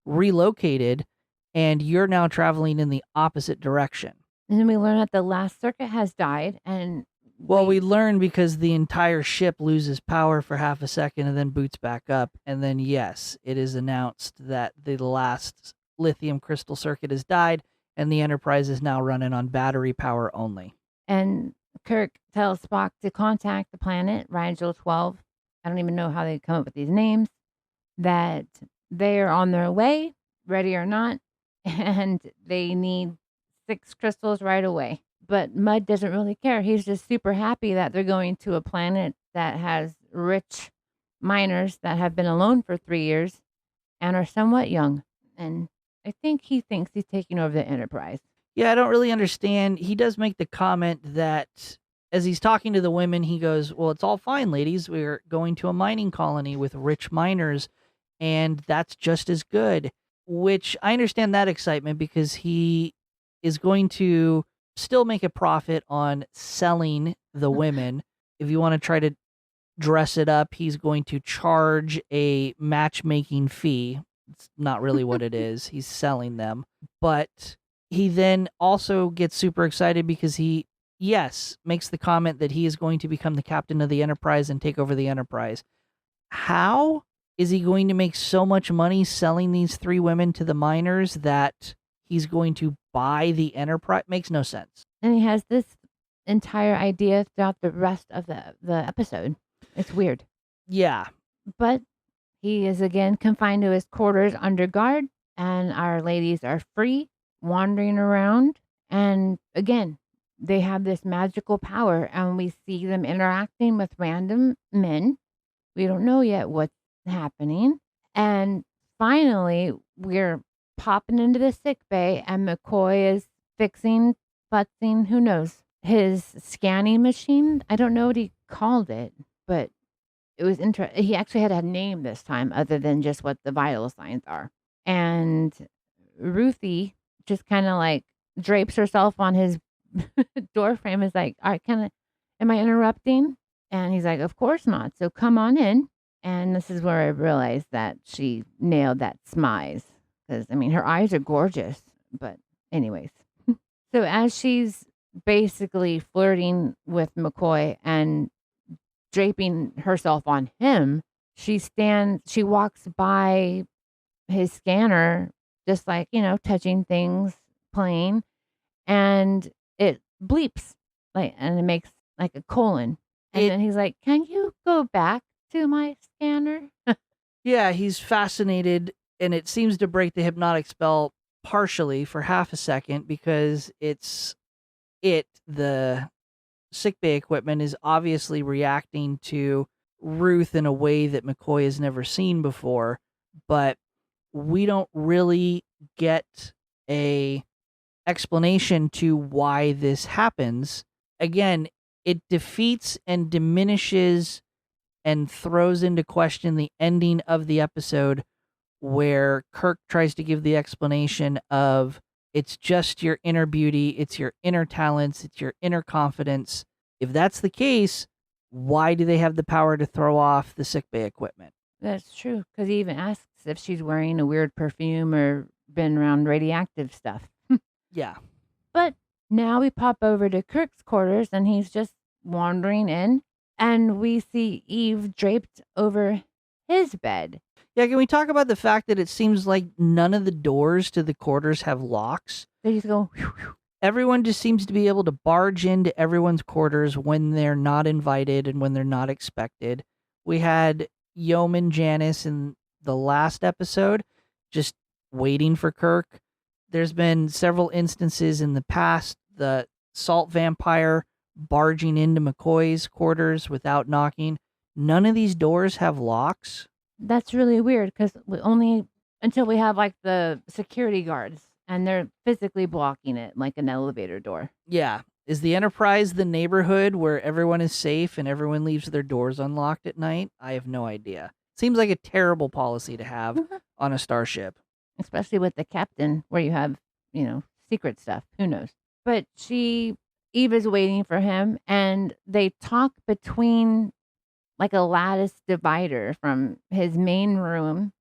relocated, and you're now traveling in the opposite direction. And then we learn that the last circuit has died, and we learn because the entire ship loses power for half a second and then boots back up, and then yes, it is announced that the last lithium crystal circuit has died, and the Enterprise is now running on battery power only. And Kirk tells Spock to contact the planet, Rigel 12. I don't even know how they come up with these names. That they are on their way, ready or not, and they need 6 crystals right away. But Mudd doesn't really care. He's just super happy that they're going to a planet that has rich miners that have been alone for 3 years and are somewhat young. And I think he thinks he's taking over the Enterprise. Yeah, I don't really understand. He does make the comment that as he's talking to the women, he goes, well, it's all fine, ladies. We're going to a mining colony with rich miners, and that's just as good. Which I understand that excitement because he is going to still make a profit on selling the women. If you want to try to dress it up, he's going to charge a matchmaking fee. It's not really what it is. He's selling them. But he then also gets super excited because he, yes, makes the comment that he is going to become the captain of the Enterprise and take over the Enterprise. How is he going to make so much money selling these 3 women to the miners that he's going to buy the Enterprise? Makes no sense. And he has this entire idea throughout the rest of the episode. It's weird. Yeah. But he is again confined to his quarters under guard, and our ladies are free, wandering around. And again, they have this magical power, and we see them interacting with random men. We don't know yet what's happening. And finally, we're popping into the sick bay, and McCoy is futzing, who knows, his scanning machine. I don't know what he called it, but it was interesting. He actually had a name this time other than just what the vital signs are. And Ruthie just kind of like drapes herself on his door frame. Is like, all right, am I interrupting? And he's like, of course not. So come on in. And this is where I realized that she nailed that smize. Because, I mean, her eyes are gorgeous. But anyways. So as she's basically flirting with McCoy and draping herself on him, she walks by his scanner, just like, touching things, playing, and it bleeps, and it makes like a colon. And then he's like, can you go back to my scanner? Yeah, he's fascinated, and it seems to break the hypnotic spell partially for half a second because the sickbay equipment is obviously reacting to Ruth in a way that McCoy has never seen before, but we don't really get a explanation to why this happens. Again, it defeats and diminishes and throws into question the ending of the episode where Kirk tries to give the explanation of it's just your inner beauty, it's your inner talents, it's your inner confidence. If that's the case, why do they have the power to throw off the sickbay equipment? That's true, because he even asks if she's wearing a weird perfume or been around radioactive stuff. Yeah. But now we pop over to Kirk's quarters, and he's just wandering in, and we see Eve draped over his bed. Yeah, can we talk about the fact that it seems like none of the doors to the quarters have locks? They just go... Everyone just seems to be able to barge into everyone's quarters when they're not invited and when they're not expected. We had Yeoman Janice in the last episode just waiting for Kirk. There's been several instances in the past, the salt vampire barging into McCoy's quarters without knocking. None of these doors have locks. That's really weird because only until we have like the security guards and they're physically blocking it like an elevator door. Yeah. Is the Enterprise the neighborhood where everyone is safe and everyone leaves their doors unlocked at night? I have no idea. Seems like a terrible policy to have on a starship. Especially with the captain where you have, secret stuff. Who knows? But Eve is waiting for him and they talk between like a lattice divider from his main room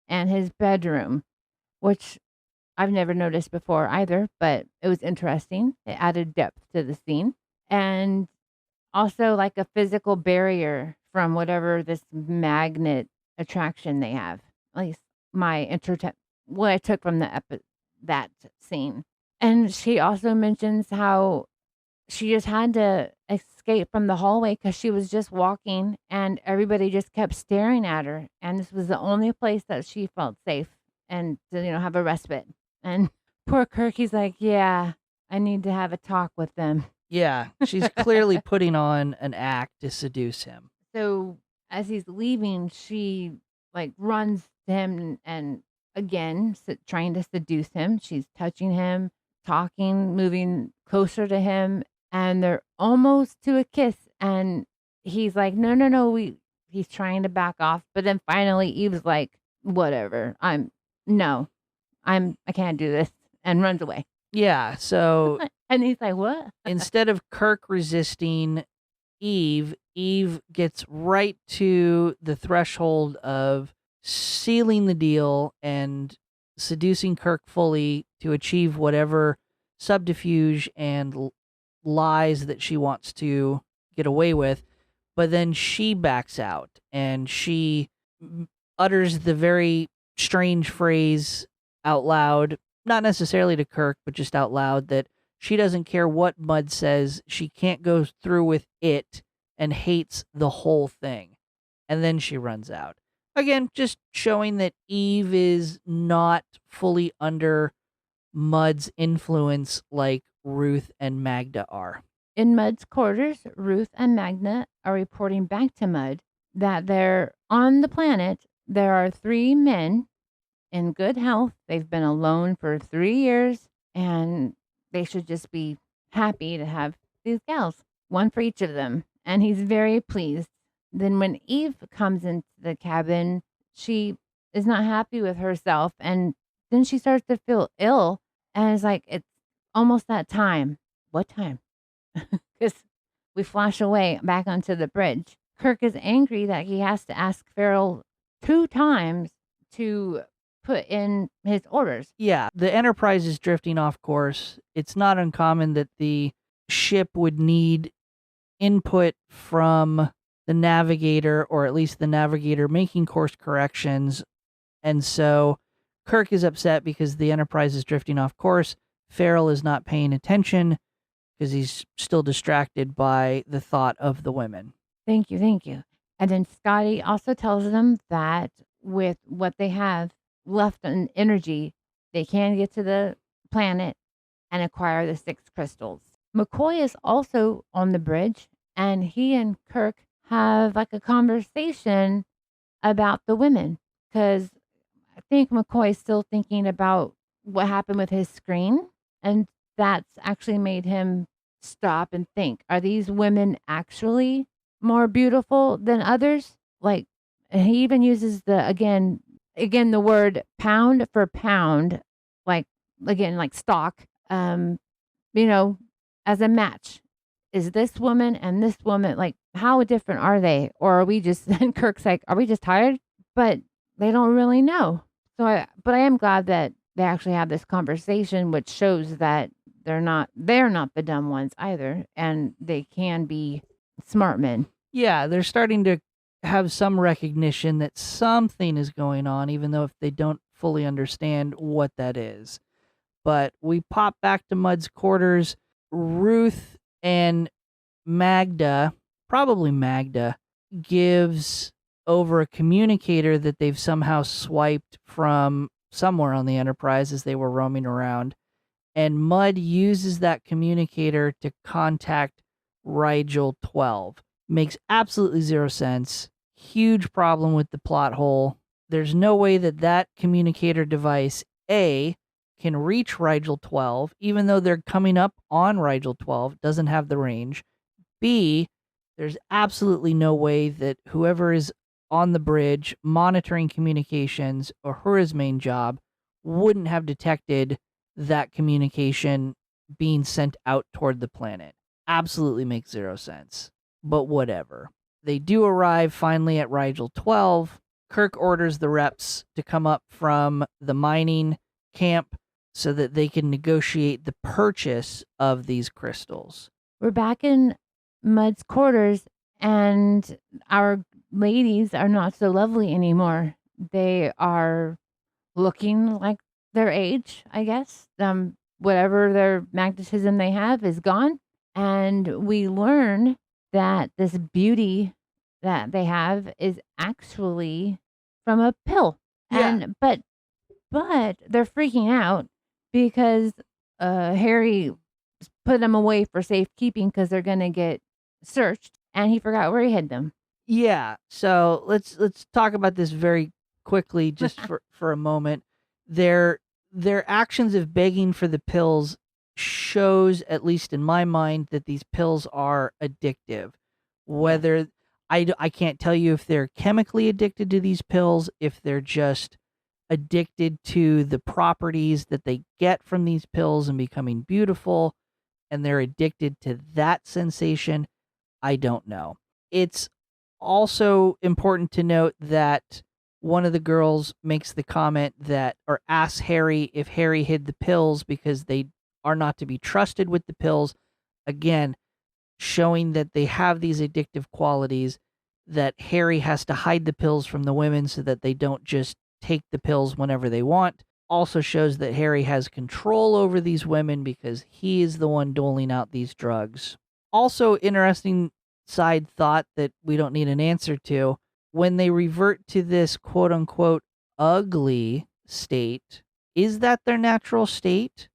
and his bedroom, which I've never noticed before either, but it was interesting. It added depth to the scene. And also like a physical barrier from whatever this magnet attraction they have. At least what I took from that scene. And she also mentions how she just had to escape from the hallway because she was just walking and everybody just kept staring at her. And this was the only place that she felt safe and to, have a respite. And poor Kirk, he's like, yeah, I need to have a talk with them. Yeah, she's clearly putting on an act to seduce him. So as he's leaving, she like runs to him and again, trying to seduce him. She's touching him, talking, moving closer to him. And they're almost to a kiss. And he's like, no. He's trying to back off. But then finally Eve's like, whatever. I can't do this. And runs away. Yeah, so And he's like, "What?" instead of Kirk resisting Eve, Eve gets right to the threshold of sealing the deal and seducing Kirk fully to achieve whatever subterfuge and lies that she wants to get away with. But then she backs out and she utters the very strange phrase out loud, not necessarily to Kirk, but just out loud, that she doesn't care what Mud says. She can't go through with it and hates the whole thing. And then she runs out. Again, just showing that Eve is not fully under Mud's influence like Ruth and Magda are. In Mud's quarters, Ruth and Magna are reporting back to Mud that they're on the planet. There are 3 men in good health. They've been alone for 3 years, and they should just be happy to have these gals, one for each of them. And he's very pleased. Then when Eve comes into the cabin, she is not happy with herself, and then she starts to feel ill, and it's like, it's almost that time. What time? Because we flash away back onto the bridge. Kirk is angry that he has to ask Farrell 2 times to put in his orders. Yeah, the Enterprise is drifting off course. It's not uncommon that the ship would need input from the navigator, or at least the navigator making course corrections. And so Kirk is upset because the Enterprise is drifting off course. Farrell is not paying attention because he's still distracted by the thought of the women. Thank you, thank you. And then Scotty also tells them that with what they have left in energy, they can get to the planet and acquire the 6 crystals. McCoy is also on the bridge, and he and Kirk have like a conversation about the women, because I think McCoy is still thinking about what happened with his screen, and that's actually made him stop and think, are these women actually more beautiful than others? Like, and he even uses the again the word pound for pound, like, again, like stock, you know, as a match. Is this woman and this woman, like, how different are they? Or are we just, and Kirk's like, are we just tired? But they don't really know. But I am glad that they actually have this conversation, which shows that they're not the dumb ones either, and they can be smart men. Yeah, they're starting to have some recognition that something is going on, even though if they don't fully understand what that is. But we pop back to Mud's quarters. Ruth and Magda, probably Magda, gives over a communicator that they've somehow swiped from somewhere on the Enterprise as they were roaming around. And Mud uses that communicator to contact Rigel 12. Makes absolutely zero sense. Huge problem with the plot hole. There's no way that that communicator device, A, can reach Rigel 12, even though they're coming up on Rigel 12, doesn't have the range. B, there's absolutely no way that whoever is on the bridge monitoring communications, or her main job, wouldn't have detected that communication being sent out toward the planet. Absolutely makes zero sense. But whatever. They do arrive finally at Rigel 12. Kirk orders the reps to come up from the mining camp so that they can negotiate the purchase of these crystals. We're back in Mud's quarters, and our ladies are not so lovely anymore. They are looking like their age, I guess. Whatever their magnetism they have is gone. And we learn that this beauty that they have is actually from a pill. Yeah. And but they're freaking out because Harry put them away for safekeeping because they're gonna get searched, and he forgot where he hid them. Yeah. So let's talk about this very quickly, just for a moment. Their actions of begging for the pills shows, at least in my mind, that these pills are addictive. Whether I can't tell you if they're chemically addicted to these pills, if they're just addicted to the properties that they get from these pills and becoming beautiful, and they're addicted to that sensation. I don't know. It's also important to note that one of the girls makes the comment that, or asks Harry if Harry hid the pills because they are not to be trusted with the pills. Again, showing that they have these addictive qualities, that Harry has to hide the pills from the women so that they don't just take the pills whenever they want. Also shows that Harry has control over these women because he is the one doling out these drugs. Also, interesting side thought that we don't need an answer to. When they revert to this quote unquote ugly state, is that their natural state?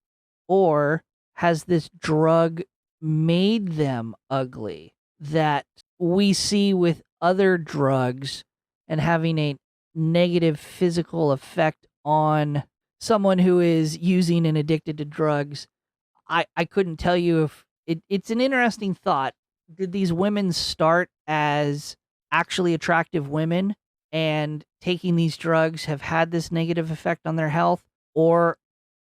Or has this drug made them ugly that we see with other drugs and having a negative physical effect on someone who is using and addicted to drugs? I couldn't tell you if it's an interesting thought. Did these women start as actually attractive women and taking these drugs have had this negative effect on their health? Or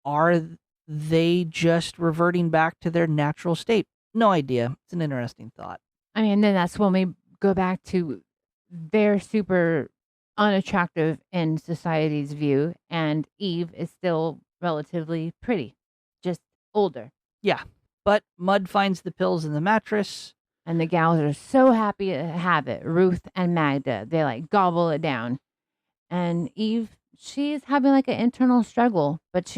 are they just reverting back to their natural state? No idea. It's an interesting thought. I mean, then that's when we go back to they're super unattractive in society's view, and Eve is still relatively pretty, just older. Yeah. But Mud finds the pills in the mattress. And the gals are so happy to have it. Ruth and Magda, they like gobble it down. And Eve, she's having like an internal struggle, but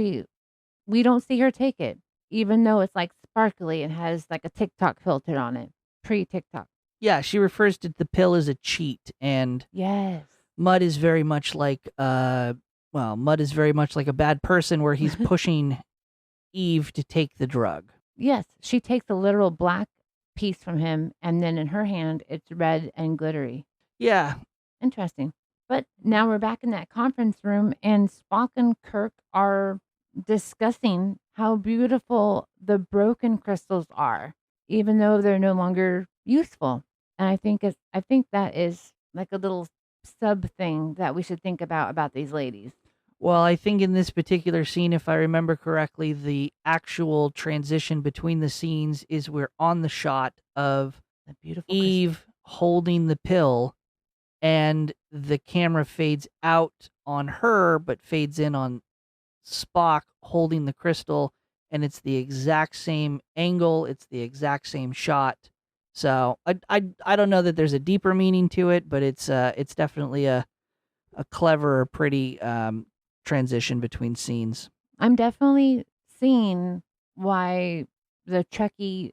we don't see her take it, even though it's like sparkly and has like a TikTok filter on it, pre TikTok. Yeah, she refers to the pill as a cheat, and Yes. Mud is very much like Mud is very much like a bad person where he's pushing Eve to take the drug. Yes, she takes a literal black piece from him, and then in her hand, it's red and glittery. Yeah. Interesting. But now we're back in that conference room, and Spock and Kirk are discussing how beautiful the broken crystals are, even though they're no longer useful. And I think that is like a little sub thing that we should think about these ladies. Well, I think in this particular scene, if I remember correctly, the actual transition between the scenes is we're on the shot of The beautiful Eve holding the pill, and the camera fades out on her, but fades in on Spock holding the crystal, and it's the exact same angle, it's the exact same shot. So I don't know that there's a deeper meaning to it, but it's definitely a clever, pretty transition between scenes. I'm definitely seeing why the Trekkie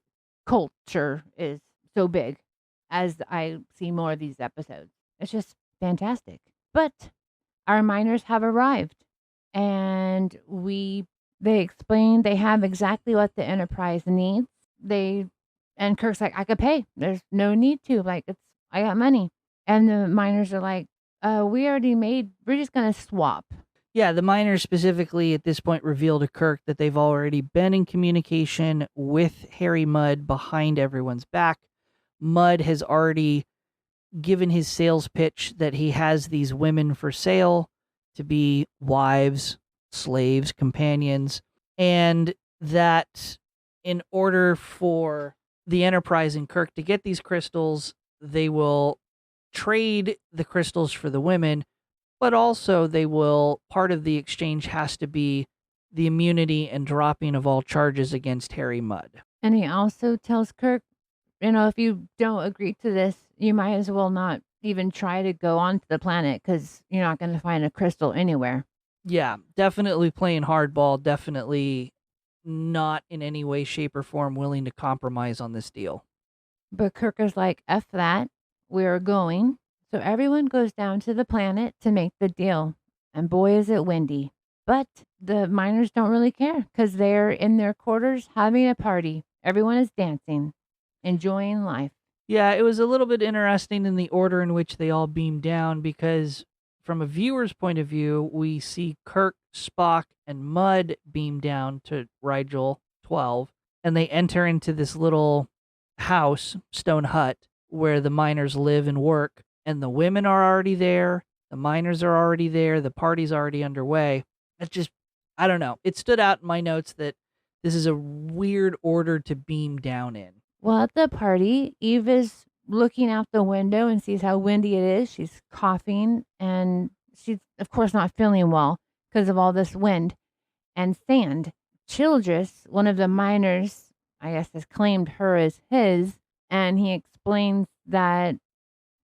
culture is so big as I see more of these episodes. It's just fantastic. But our miners have arrived, and they explain they have exactly what the Enterprise needs. And Kirk's like, I could pay. There's no need to. Like, I got money. And the miners are like, we're just gonna swap. Yeah, the miners specifically at this point reveal to Kirk that they've already been in communication with Harry Mudd behind everyone's back. Mudd has already given his sales pitch that he has these women for sale to be wives, slaves, companions, and that in order for the Enterprise and Kirk to get these crystals, they will trade the crystals for the women, but also part of the exchange has to be the immunity and dropping of all charges against Harry Mudd. And he also tells Kirk, if you don't agree to this, you might as well not even try to go onto the planet because you're not going to find a crystal anywhere. Yeah, definitely playing hardball, definitely not in any way, shape, or form willing to compromise on this deal. But Kirk is like, F that, we're going. So everyone goes down to the planet to make the deal. And boy, is it windy. But the miners don't really care because they're in their quarters having a party. Everyone is dancing, enjoying life. Yeah, it was a little bit interesting in the order in which they all beamed down because from a viewer's point of view, we see Kirk, Spock, and Mudd beam down to Rigel 12, and they enter into this little house, stone hut, where the miners live and work, and the women are already there, The miners are already there. The party's already underway. It's just, I don't know. It stood out in my notes that this is a weird order to beam down in. Well, at the party, Eve is looking out the window and sees how windy it is. She's coughing and she's, of course, not feeling well because of all this wind and sand. Childress, one of the miners, I guess, has claimed her as his, and he explains that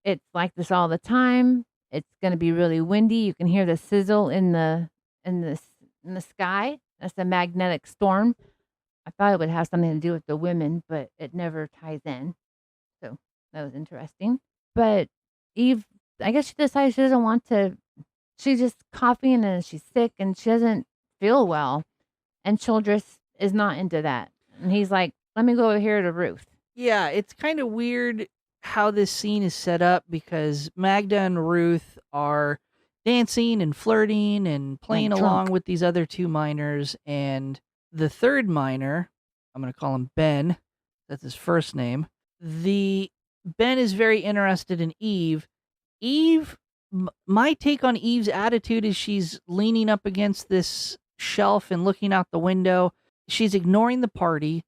it's like this all the time. It's going to be really windy. You can hear the sizzle in the in the sky. That's a magnetic storm. I thought it would have something to do with the women, but it never ties in. So that was interesting. But Eve, I guess she decides she doesn't want to. She's just coughing and she's sick and she doesn't feel well. And Childress is not into that. And he's like, let me go over here to Ruth. Yeah, it's kind of weird how this scene is set up because Magda and Ruth are dancing and flirting and playing Like along drunk. with these other two miners. And the third miner, I'm going to call him Ben, that's his first name. Ben is very interested in Eve. My take on Eve's attitude is she's leaning up against this shelf and looking out the window. She's ignoring the party.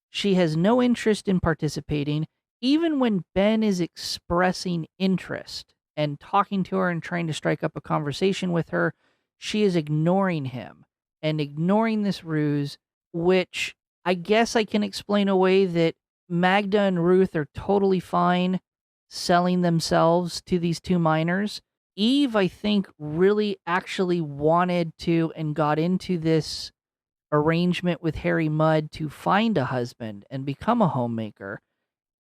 She has no interest in participating. Even when Ben is expressing interest and talking to her and trying to strike up a conversation with her, she is ignoring him and ignoring this ruse, which I guess I can explain away that Magda and Ruth are totally fine selling themselves to these two miners. Eve, I think, really actually wanted to and got into this arrangement with Harry Mudd to find a husband and become a homemaker.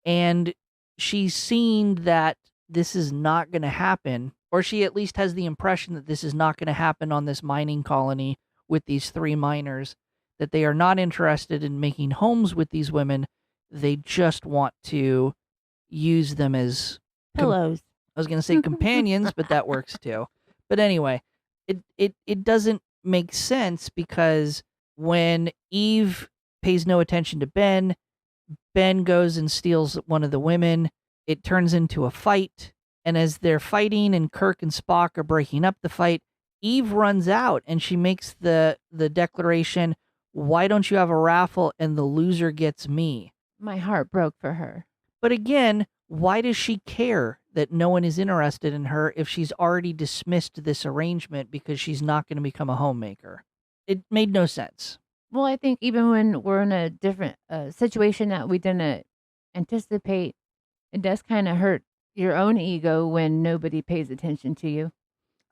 And she's seen that this is not going to happen, or she at least has the impression that this is not going to happen on this mining colony with these three miners, that they are not interested in making homes with these women. They just want to use them as Pillows. I was going to say companions, but that works too. But anyway, it doesn't make sense because when Eve pays no attention to Ben goes and steals one of the women. It turns into a fight. And as they're fighting and Kirk and Spock are breaking up the fight, Eve runs out and she makes the declaration, why don't you have a raffle and the loser gets me? My heart broke for her. But again, why does she care that no one is interested in her if she's already dismissed this arrangement because she's not going to become a homemaker? It made no sense. Well, I think even when we're in a different situation that we didn't anticipate, it does kind of hurt your own ego when nobody pays attention to you,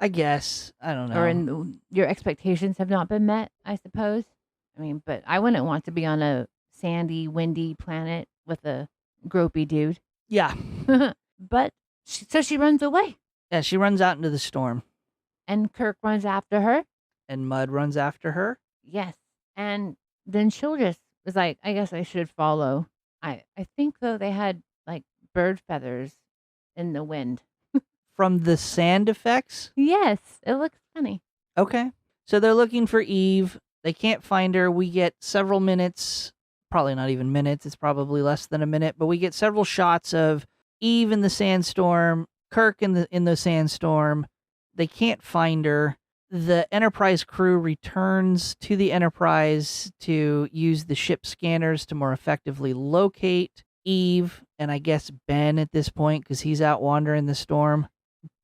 I guess. I don't know. or your expectations have not been met, I suppose. I mean, but I wouldn't want to be on a sandy, windy planet with a gropey dude. Yeah. But so she runs away, Yeah, she runs out into the storm. and Kirk runs after her. And Mudd runs after her. Yes. And then Childress was like, I guess I should follow. I think, though, they had like bird feathers in the wind. From the sand effects? Yes, it looks funny. Okay. So they're looking for Eve. They can't find her. We get several minutes, probably not even minutes. It's probably less than a minute, but we get several shots of Eve in the sandstorm, Kirk in the sandstorm. They can't find her. The Enterprise crew returns to the Enterprise to use the ship scanners to more effectively locate Eve and I guess Ben at this point because he's out wandering the storm.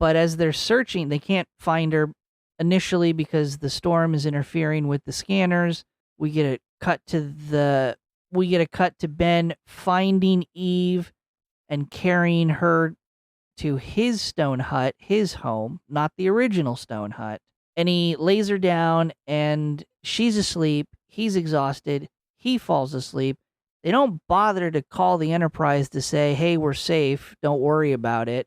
But as they're searching, they can't find her initially because the storm is interfering with the scanners. We get a cut to Ben finding Eve and carrying her to his stone hut, his home, not the original stone hut. And he lays her down and she's asleep. He's exhausted. He falls asleep. They don't bother to call the Enterprise to say, hey, we're safe. Don't worry about it.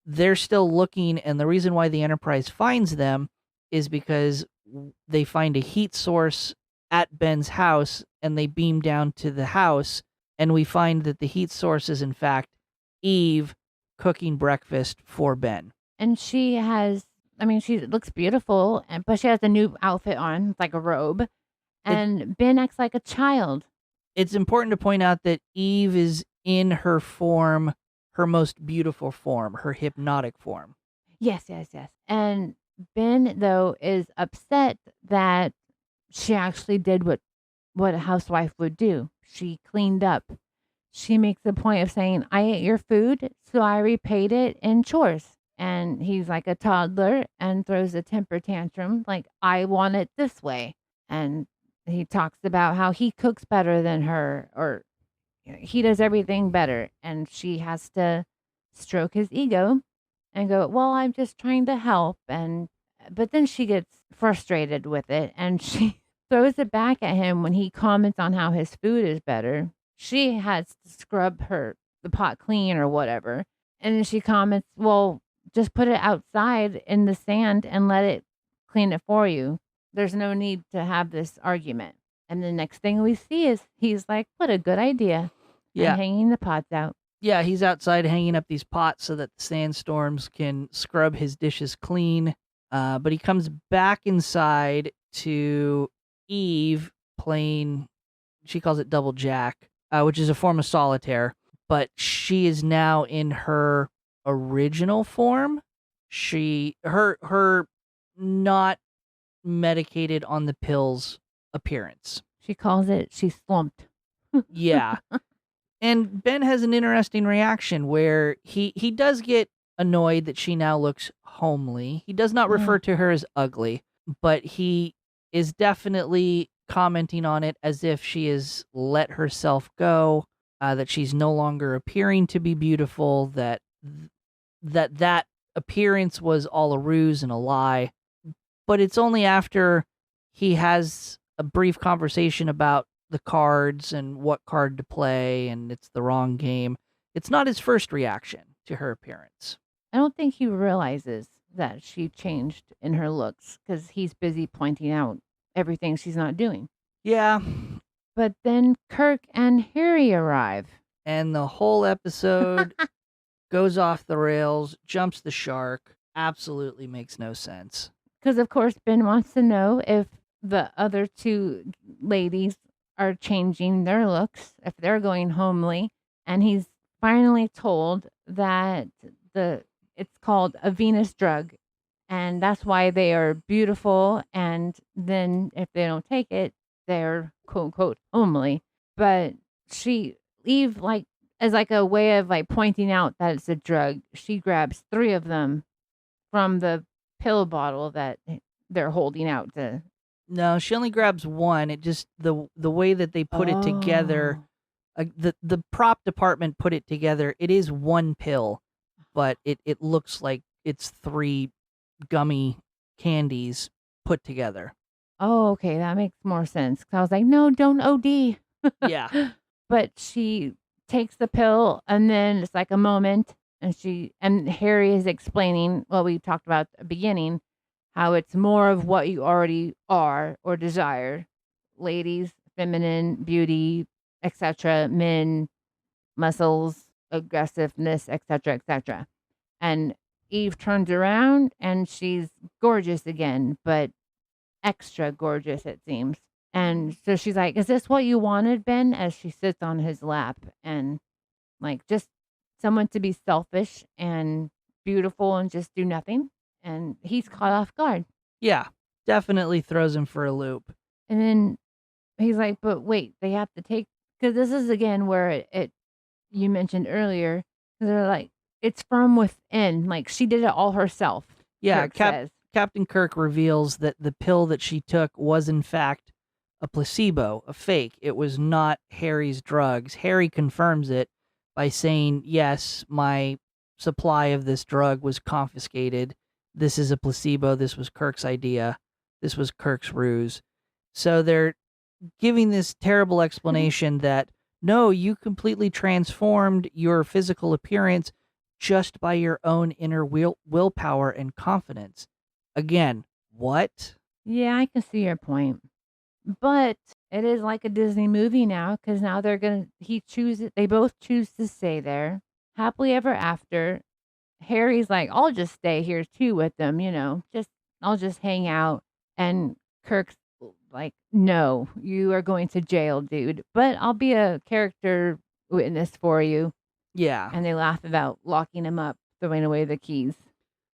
They're still looking. And the reason why the Enterprise finds them is because they find a heat source at Ben's house and they beam down to the house. And we find that the heat source is, in fact, Eve cooking breakfast for Ben. And she looks beautiful, but she has a new outfit on, like a robe. And Ben acts like a child. It's important to point out that Eve is in her form, her most beautiful form, her hypnotic form. Yes, yes, yes. And Ben, though, is upset that she actually did what a housewife would do. She cleaned up. She makes a point of saying, I ate your food, so I repaid it in chores. And he's like a toddler and throws a temper tantrum, like, I want it this way. And he talks about how he cooks better than her, or he does everything better. And she has to stroke his ego and go, well, I'm just trying to help. But then she gets frustrated with it and she throws it back at him when he comments on how his food is better. She has to scrub the pot clean or whatever. And then she comments, well, just put it outside in the sand and let it clean it for you. There's no need to have this argument. And the next thing we see is he's like, what a good idea. And Yeah. hanging the pots out. Yeah, he's outside hanging up these pots so that the sandstorms can scrub his dishes clean. But he comes back inside to Eve playing, she calls it double jack, which is a form of solitaire. But she is now in her original form. Her not medicated on the pills appearance. She calls it, she slumped. Yeah. And Ben has an interesting reaction where he does get annoyed that she now looks homely. He does not refer to her as ugly, but he is definitely commenting on it as if she has let herself go, that she's no longer appearing to be beautiful, that appearance was all a ruse and a lie. But it's only after he has a brief conversation about the cards and what card to play, and it's the wrong game. It's not his first reaction to her appearance. I don't think he realizes that she changed in her looks because he's busy pointing out everything she's not doing. Yeah. But then Kirk and Harry arrive. And the whole episode goes off the rails, jumps the shark, absolutely makes no sense. Because, of course, Ben wants to know if the other two ladies are changing their looks, if they're going homely. And he's finally told that it's called a Venus drug. And that's why they are beautiful. And then if they don't take it, they're quote unquote homely. But Eve, like, as like a way of like pointing out that it's a drug, she grabs 3 of them from the pill bottle that they're holding out to. No, she only grabs one. It just the way that they put it together, the prop department put it together. It is one pill, but it looks like it's 3 gummy candies put together. Oh, okay, that makes more sense. 'Cause I was like, no, don't OD. Yeah. But she takes the pill, and then it's like a moment, and Harry is explaining what we talked about at the beginning, how it's more of what you already are or desire. Ladies, feminine, beauty, etc., men, muscles, aggressiveness, etc., etc. And Eve turns around and she's gorgeous again, but extra gorgeous, it seems. And so she's like, is this what you wanted, Ben? As she sits on his lap and like just someone to be selfish and beautiful and just do nothing. And he's caught off guard. Yeah, definitely throws him for a loop. And then he's like, but wait, they have to take, because this is again where it you mentioned earlier, they're like, it's from within. Like she did it all herself. Yeah, Kirk says. Captain Kirk reveals that the pill that she took was in fact a placebo, a fake. It was not Harry's drugs. Harry confirms it by saying, yes, my supply of this drug was confiscated. This is a placebo. This was Kirk's idea. This was Kirk's ruse. So they're giving this terrible explanation that, no, you completely transformed your physical appearance just by your own inner willpower and confidence. Again, what? Yeah, I can see your point. But it is like a Disney movie now because now they both choose to stay there. Happily ever after. Harry's like, I'll just stay here too with them, I'll just hang out. And Kirk's like, no, you are going to jail, dude. But I'll be a character witness for you. Yeah. And they laugh about locking him up, throwing away the keys.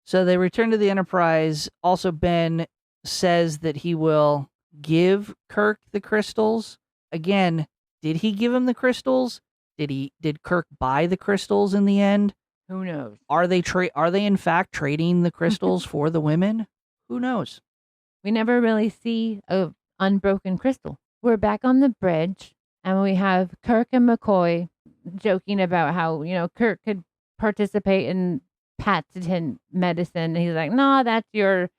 So they return to the Enterprise. Also, Ben says that he will give Kirk the crystals. Again, did he give him the crystals? Did Kirk buy the crystals in the end? Who knows? Are they in fact trading the crystals for the women? Who knows? We never really see a unbroken crystal. We're back on the bridge, and we have Kirk and McCoy joking about how, Kirk could participate in patent medicine. And he's like, "No, that's your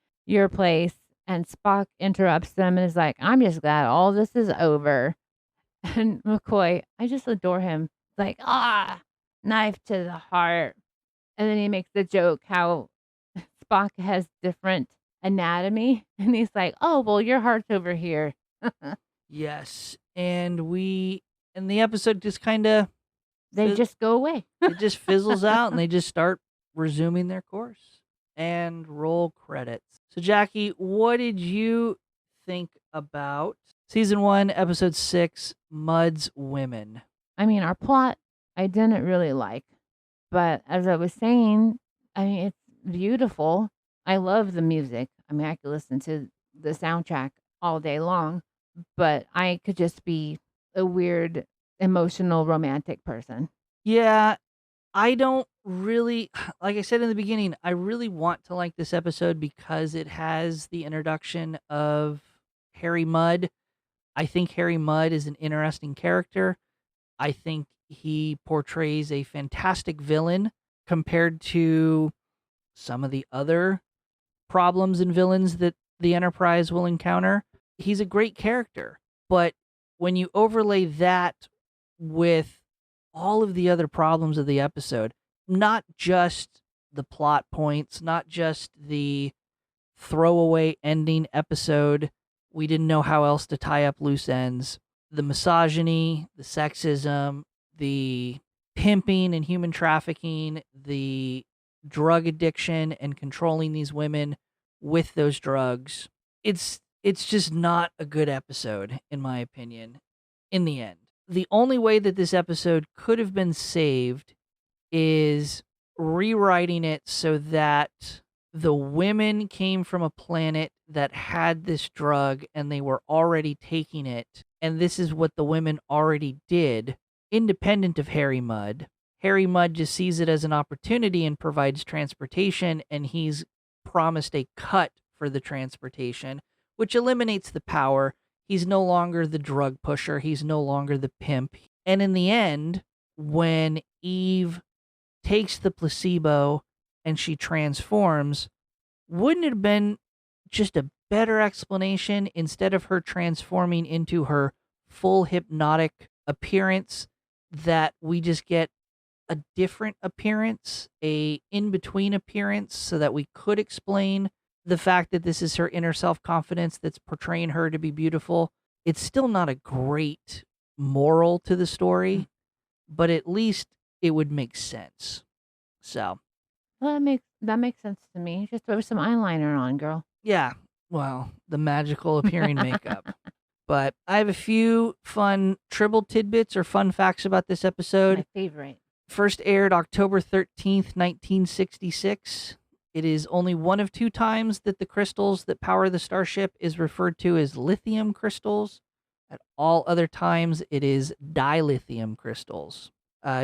place." And Spock interrupts them and is like, "I'm just glad all this is over." And McCoy, I just adore him. Like, knife to the heart. And then he makes the joke how Spock has different anatomy. And he's like, "Oh, well, your heart's over here." Yes. And the episode just kind of, They just go away. it just fizzles out and they just start resuming their course and roll credits. So, Jackie, what did you think about season 1, episode 6, Mudd's Women? I mean, our plot I didn't really like, but as I was saying, I mean, it's beautiful. I love the music. I mean, I could listen to the soundtrack all day long, but I could just be a weird, emotional, romantic person. Yeah, I don't really, like I said in the beginning, I really want to like this episode because it has the introduction of Harry Mudd. I think Harry Mudd is an interesting character. I think he portrays a fantastic villain compared to some of the other problems and villains that the Enterprise will encounter. He's a great character, but when you overlay that with all of the other problems of the episode, not just the plot points, not just the throwaway ending episode, we didn't know how else to tie up loose ends, the misogyny, the sexism, the pimping and human trafficking, the drug addiction and controlling these women with those drugs. It's just not a good episode, in my opinion, in the end. The only way that this episode could have been saved is rewriting it so that the women came from a planet that had this drug and they were already taking it. And this is what the women already did, independent of Harry Mudd. Harry Mudd just sees it as an opportunity and provides transportation, and he's promised a cut for the transportation, which eliminates the power. He's no longer the drug pusher. He's no longer the pimp. And in the end, when Eve takes the placebo and she transforms, wouldn't it have been just a better explanation instead of her transforming into her full hypnotic appearance that we just get a different appearance, a in-between appearance, so that we could explain the fact that this is her inner self-confidence that's portraying her to be beautiful? It's still not a great moral to the story, but at least it would make sense. So, Well, that makes sense to me. Just throw some eyeliner on, girl. yeah, well, the magical appearing makeup. But I have a few fun tribble tidbits or fun facts about this episode. My favorite. First aired October 13th, 1966. It is only one of 2 times that the crystals that power the starship is referred to as lithium crystals. At all other times, it is dilithium crystals.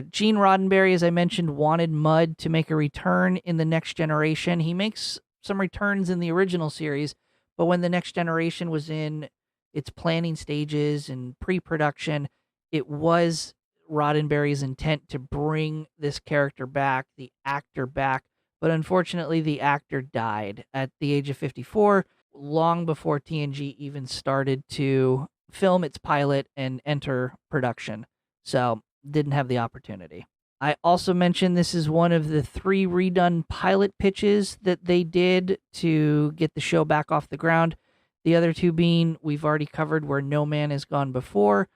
Gene Roddenberry, as I mentioned, wanted Mudd to make a return in the Next Generation. He makes some returns in the original series, but when the Next Generation was in its planning stages and pre-production, it was Roddenberry's intent to bring this character back, the actor back, but unfortunately the actor died at the age of 54, long before TNG even started to film its pilot and enter production. So, didn't have the opportunity. I also mentioned this is one of the 3 redone pilot pitches that they did to get the show back off the ground. The other 2 being, we've already covered, Where No Man Has Gone Before,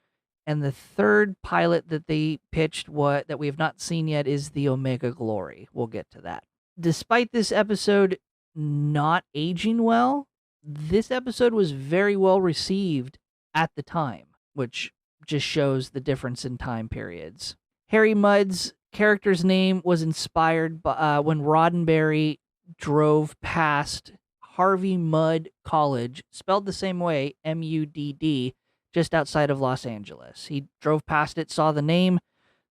and the third pilot that they pitched, that we have not seen yet, is the Omega Glory. We'll get to that. Despite this episode not aging well, this episode was very well received at the time, which just shows the difference in time periods. Harry Mudd's character's name was inspired by when Roddenberry drove past Harvey Mudd College, spelled the same way, Mudd, just outside of Los Angeles. He drove past it, saw the name,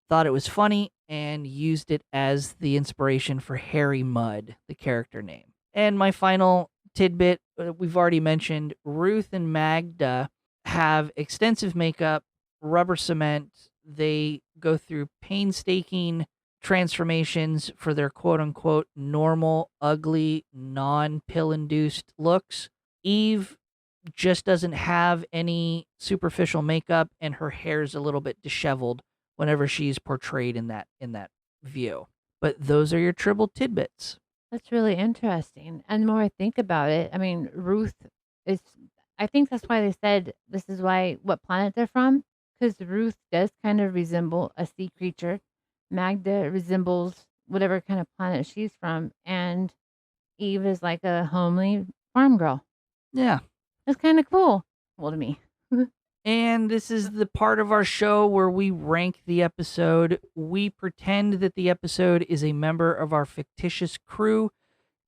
thought it was funny, and used it as the inspiration for Harry Mudd, the character name. And my final tidbit, we've already mentioned, Ruth and Magda have extensive makeup, rubber cement. They go through painstaking transformations for their quote unquote normal, ugly, non pill induced looks. Eve just doesn't have any superficial makeup, and her hair's a little bit disheveled whenever she's portrayed in that view. But those are your Tribble tidbits. That's really interesting. And the more I think about it, I mean, Ruth is, I think that's why they said this is why, what planet they're from, because Ruth does kind of resemble a sea creature. Magda resembles whatever kind of planet she's from. And Eve is like a homely farm girl. Yeah. That's kind of cool. Well, to me. And this is the part of our show where we rank the episode. We pretend that the episode is a member of our fictitious crew,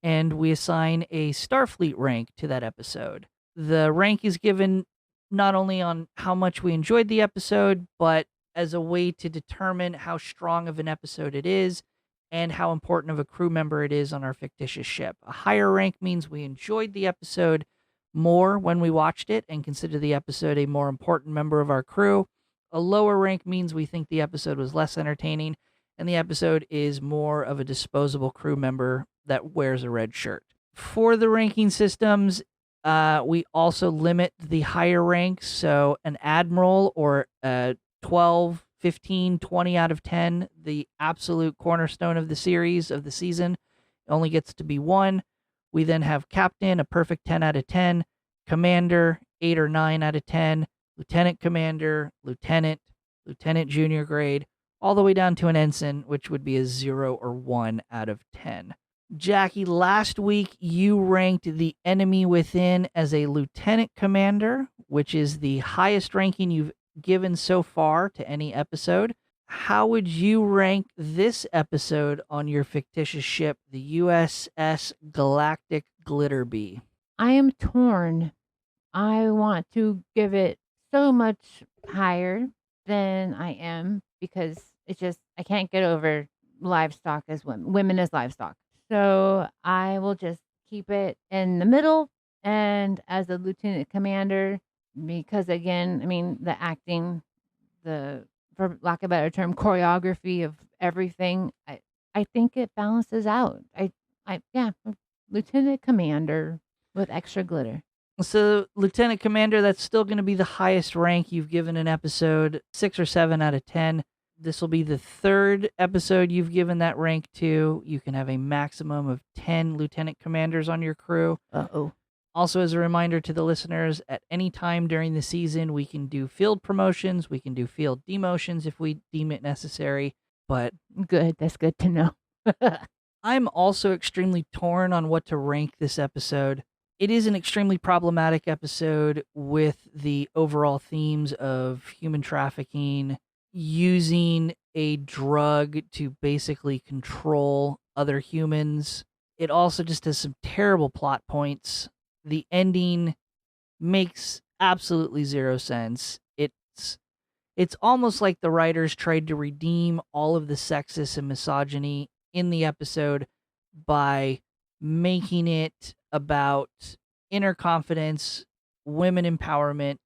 and we assign a Starfleet rank to that episode. The rank is given not only on how much we enjoyed the episode, but as a way to determine how strong of an episode it is and how important of a crew member it is on our fictitious ship. A higher rank means we enjoyed the episode more when we watched it and consider the episode a more important member of our crew. A lower rank means we think the episode was less entertaining and the episode is more of a disposable crew member that wears a red shirt. For the ranking systems, we also limit the higher ranks. So an admiral or a 12, 15, 20 out of 10, the absolute cornerstone of the series, of the season, only gets to be 1. We then have captain, a perfect 10 out of 10, commander, 8 or 9 out of 10, lieutenant commander, lieutenant junior grade, all the way down to an ensign, which would be a 0 or 1 out of 10. Jackie, last week you ranked The Enemy Within as a lieutenant commander, which is the highest ranking you've given so far to any episode. How would you rank this episode on your fictitious ship, the USS Galactic Glitterbee? I am torn. I want to give it so much higher than I am because it's just, I can't get over livestock as women as livestock. So I will just keep it in the middle and as a lieutenant commander, because again, I mean, the acting, the, for lack of a better term, choreography of everything, I think it balances out. Yeah, lieutenant commander with extra glitter. So, lieutenant commander, that's still going to be the highest rank you've given an episode, 6 or 7 out of 10. This will be the third episode you've given that rank to. You can have a maximum of 10 lieutenant commanders on your crew. Uh-oh. Also, as a reminder to the listeners, at any time during the season, we can do field promotions, we can do field demotions if we deem it necessary, but... Good, that's good to know. I'm also extremely torn on what to rank this episode. It is an extremely problematic episode with the overall themes of human trafficking, using a drug to basically control other humans. It also just has some terrible plot points. The ending makes absolutely zero sense. It's almost like the writers tried to redeem all of the sexism and misogyny in the episode by making it about inner confidence, women empowerment,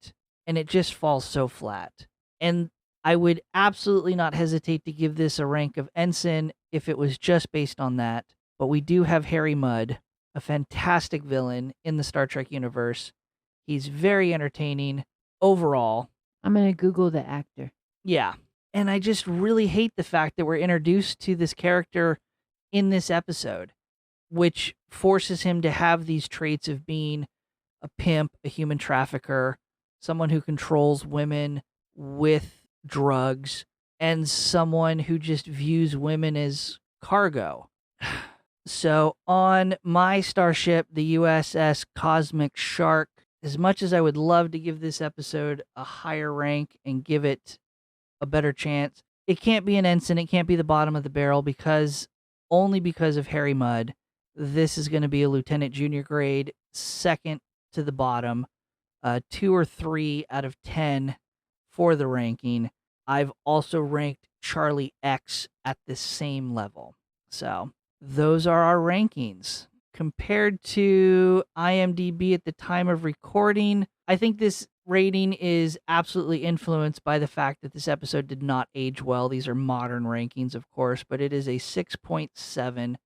and it just falls so flat. And I would absolutely not hesitate to give this a rank of ensign if it was just based on that. But we do have Harry Mudd, a fantastic villain in the Star Trek universe. He's very entertaining overall. I'm going to Google the actor. Yeah. And I just really hate the fact that we're introduced to this character in this episode, which forces him to have these traits of being a pimp, a human trafficker, someone who controls women with drugs, and someone who just views women as cargo. So on my starship, the USS Cosmic Shark, as much as I would love to give this episode a higher rank and give it a better chance, it can't be an ensign. It can't be the bottom of the barrel only because of Harry Mudd. this is going to be a lieutenant junior grade, second to the bottom, 2 or 3 out of 10 for the ranking. I've also ranked Charlie X at the same level. So those are our rankings. Compared to IMDb at the time of recording, I think this rating is absolutely influenced by the fact that this episode did not age well. These are modern rankings, of course, but it is a 6.7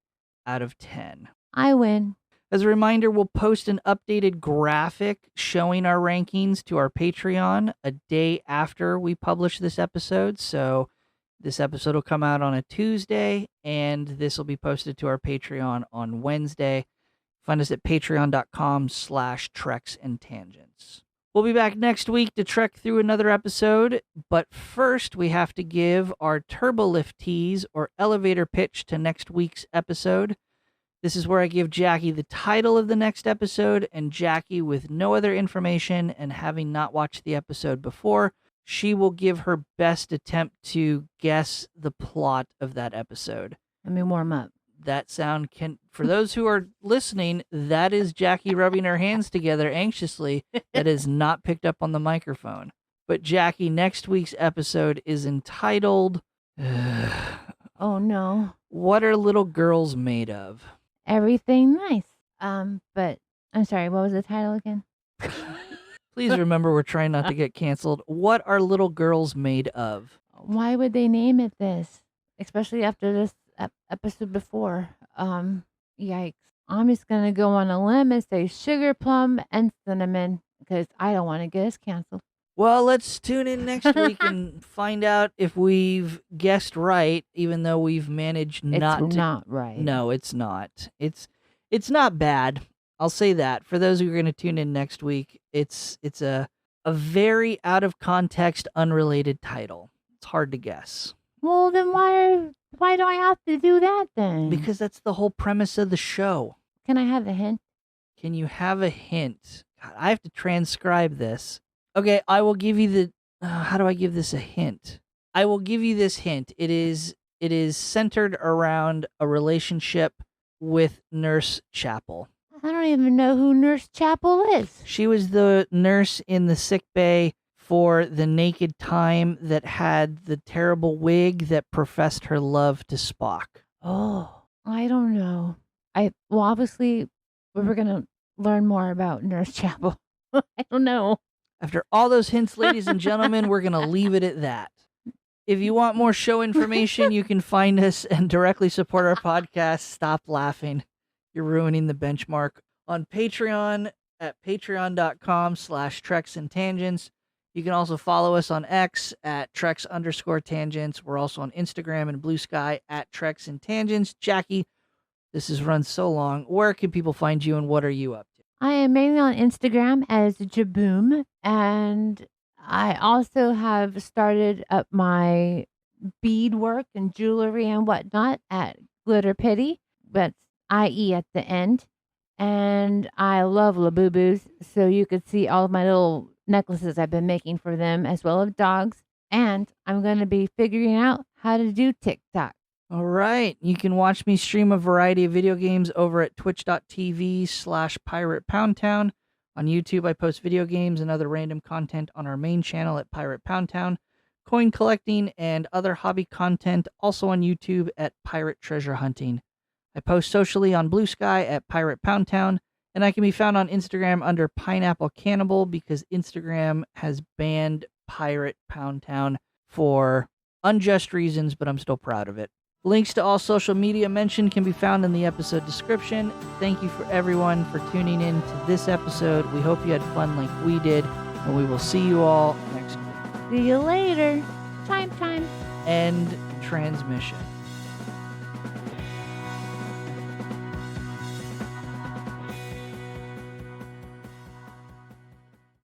out of 10. I win. As a reminder, we'll post an updated graphic showing our rankings to our Patreon a day after we publish this episode. So this episode will come out on a Tuesday, and this will be posted to our Patreon on Wednesday. Find us at patreon.com/Treks and Tangents. We'll be back next week to trek through another episode, but first we have to give our turbo lift tease or elevator pitch to next week's episode. This is where I give Jackie the title of the next episode, and Jackie, with no other information and having not watched the episode before, she will give her best attempt to guess the plot of that episode. Let me warm up. That sound can, for those who are listening, that is Jackie rubbing her hands together anxiously. That is not picked up on the microphone. But Jackie, next week's episode is entitled, oh no, What Are Little Girls Made Of? Everything nice. But I'm sorry, what was the title again? Please remember, we're trying not to get canceled. What are little girls made of? Why would they name it this? Especially after this episode before. Yikes. I'm just going to go on a limb and say sugar plum and cinnamon because I don't want to get us canceled. Well, let's tune in next week and find out if we've guessed right, even though we've managed not to. It's not right. No, it's not. It's not bad. I'll say that. For those who are going to tune in next week, it's a very out of context, unrelated title. It's hard to guess. Well, then why do I have to do that then? Because that's the whole premise of the show. Can I have a hint? Can you have a hint? God, I have to transcribe this. Okay, I will give you the... how do I give this a hint? I will give you this hint. It is centered around a relationship with Nurse Chapel. I don't even know who Nurse Chapel is. She was the nurse in the sick bay for the naked time that had the terrible wig that professed her love to Spock. Oh, I don't know. Well, obviously, we're going to learn more about Nurse Chapel. I don't know. After all those hints, ladies and gentlemen, we're going to leave it at that. If you want more show information, you can find us and directly support our podcast. Stop laughing. You're ruining the benchmark. On Patreon at patreon.com/Treks and Tangents. You can also follow us on X at Treks_Tangents. We're also on Instagram and Blue Sky at Treks and Tangents. Jackie, this has run so long. Where can people find you and what are you up to? I am mainly on Instagram as Jaboom, and I also have started up my beadwork and jewelry and whatnot at Glitter Pity. That's IE at the end. And I love Labubu's, so you could see all of my little necklaces I've been making for them, as well as dogs. And I'm going to be figuring out how to do TikTok. All right. You can watch me stream a variety of video games over at twitch.tv/Pirate Pound Town. On YouTube, I post video games and other random content on our main channel at Pirate Pound Town. Coin collecting and other hobby content also on YouTube at Pirate Treasure Hunting. I post socially on Blue Sky at Pirate Pound Town, and I can be found on Instagram under Pineapple Cannibal because Instagram has banned Pirate Pound Town for unjust reasons, but I'm still proud of it. Links to all social media mentioned can be found in the episode description. Thank you for everyone for tuning in to this episode. We hope you had fun like we did, and we will see you all next week. See you later. Time. End transmission.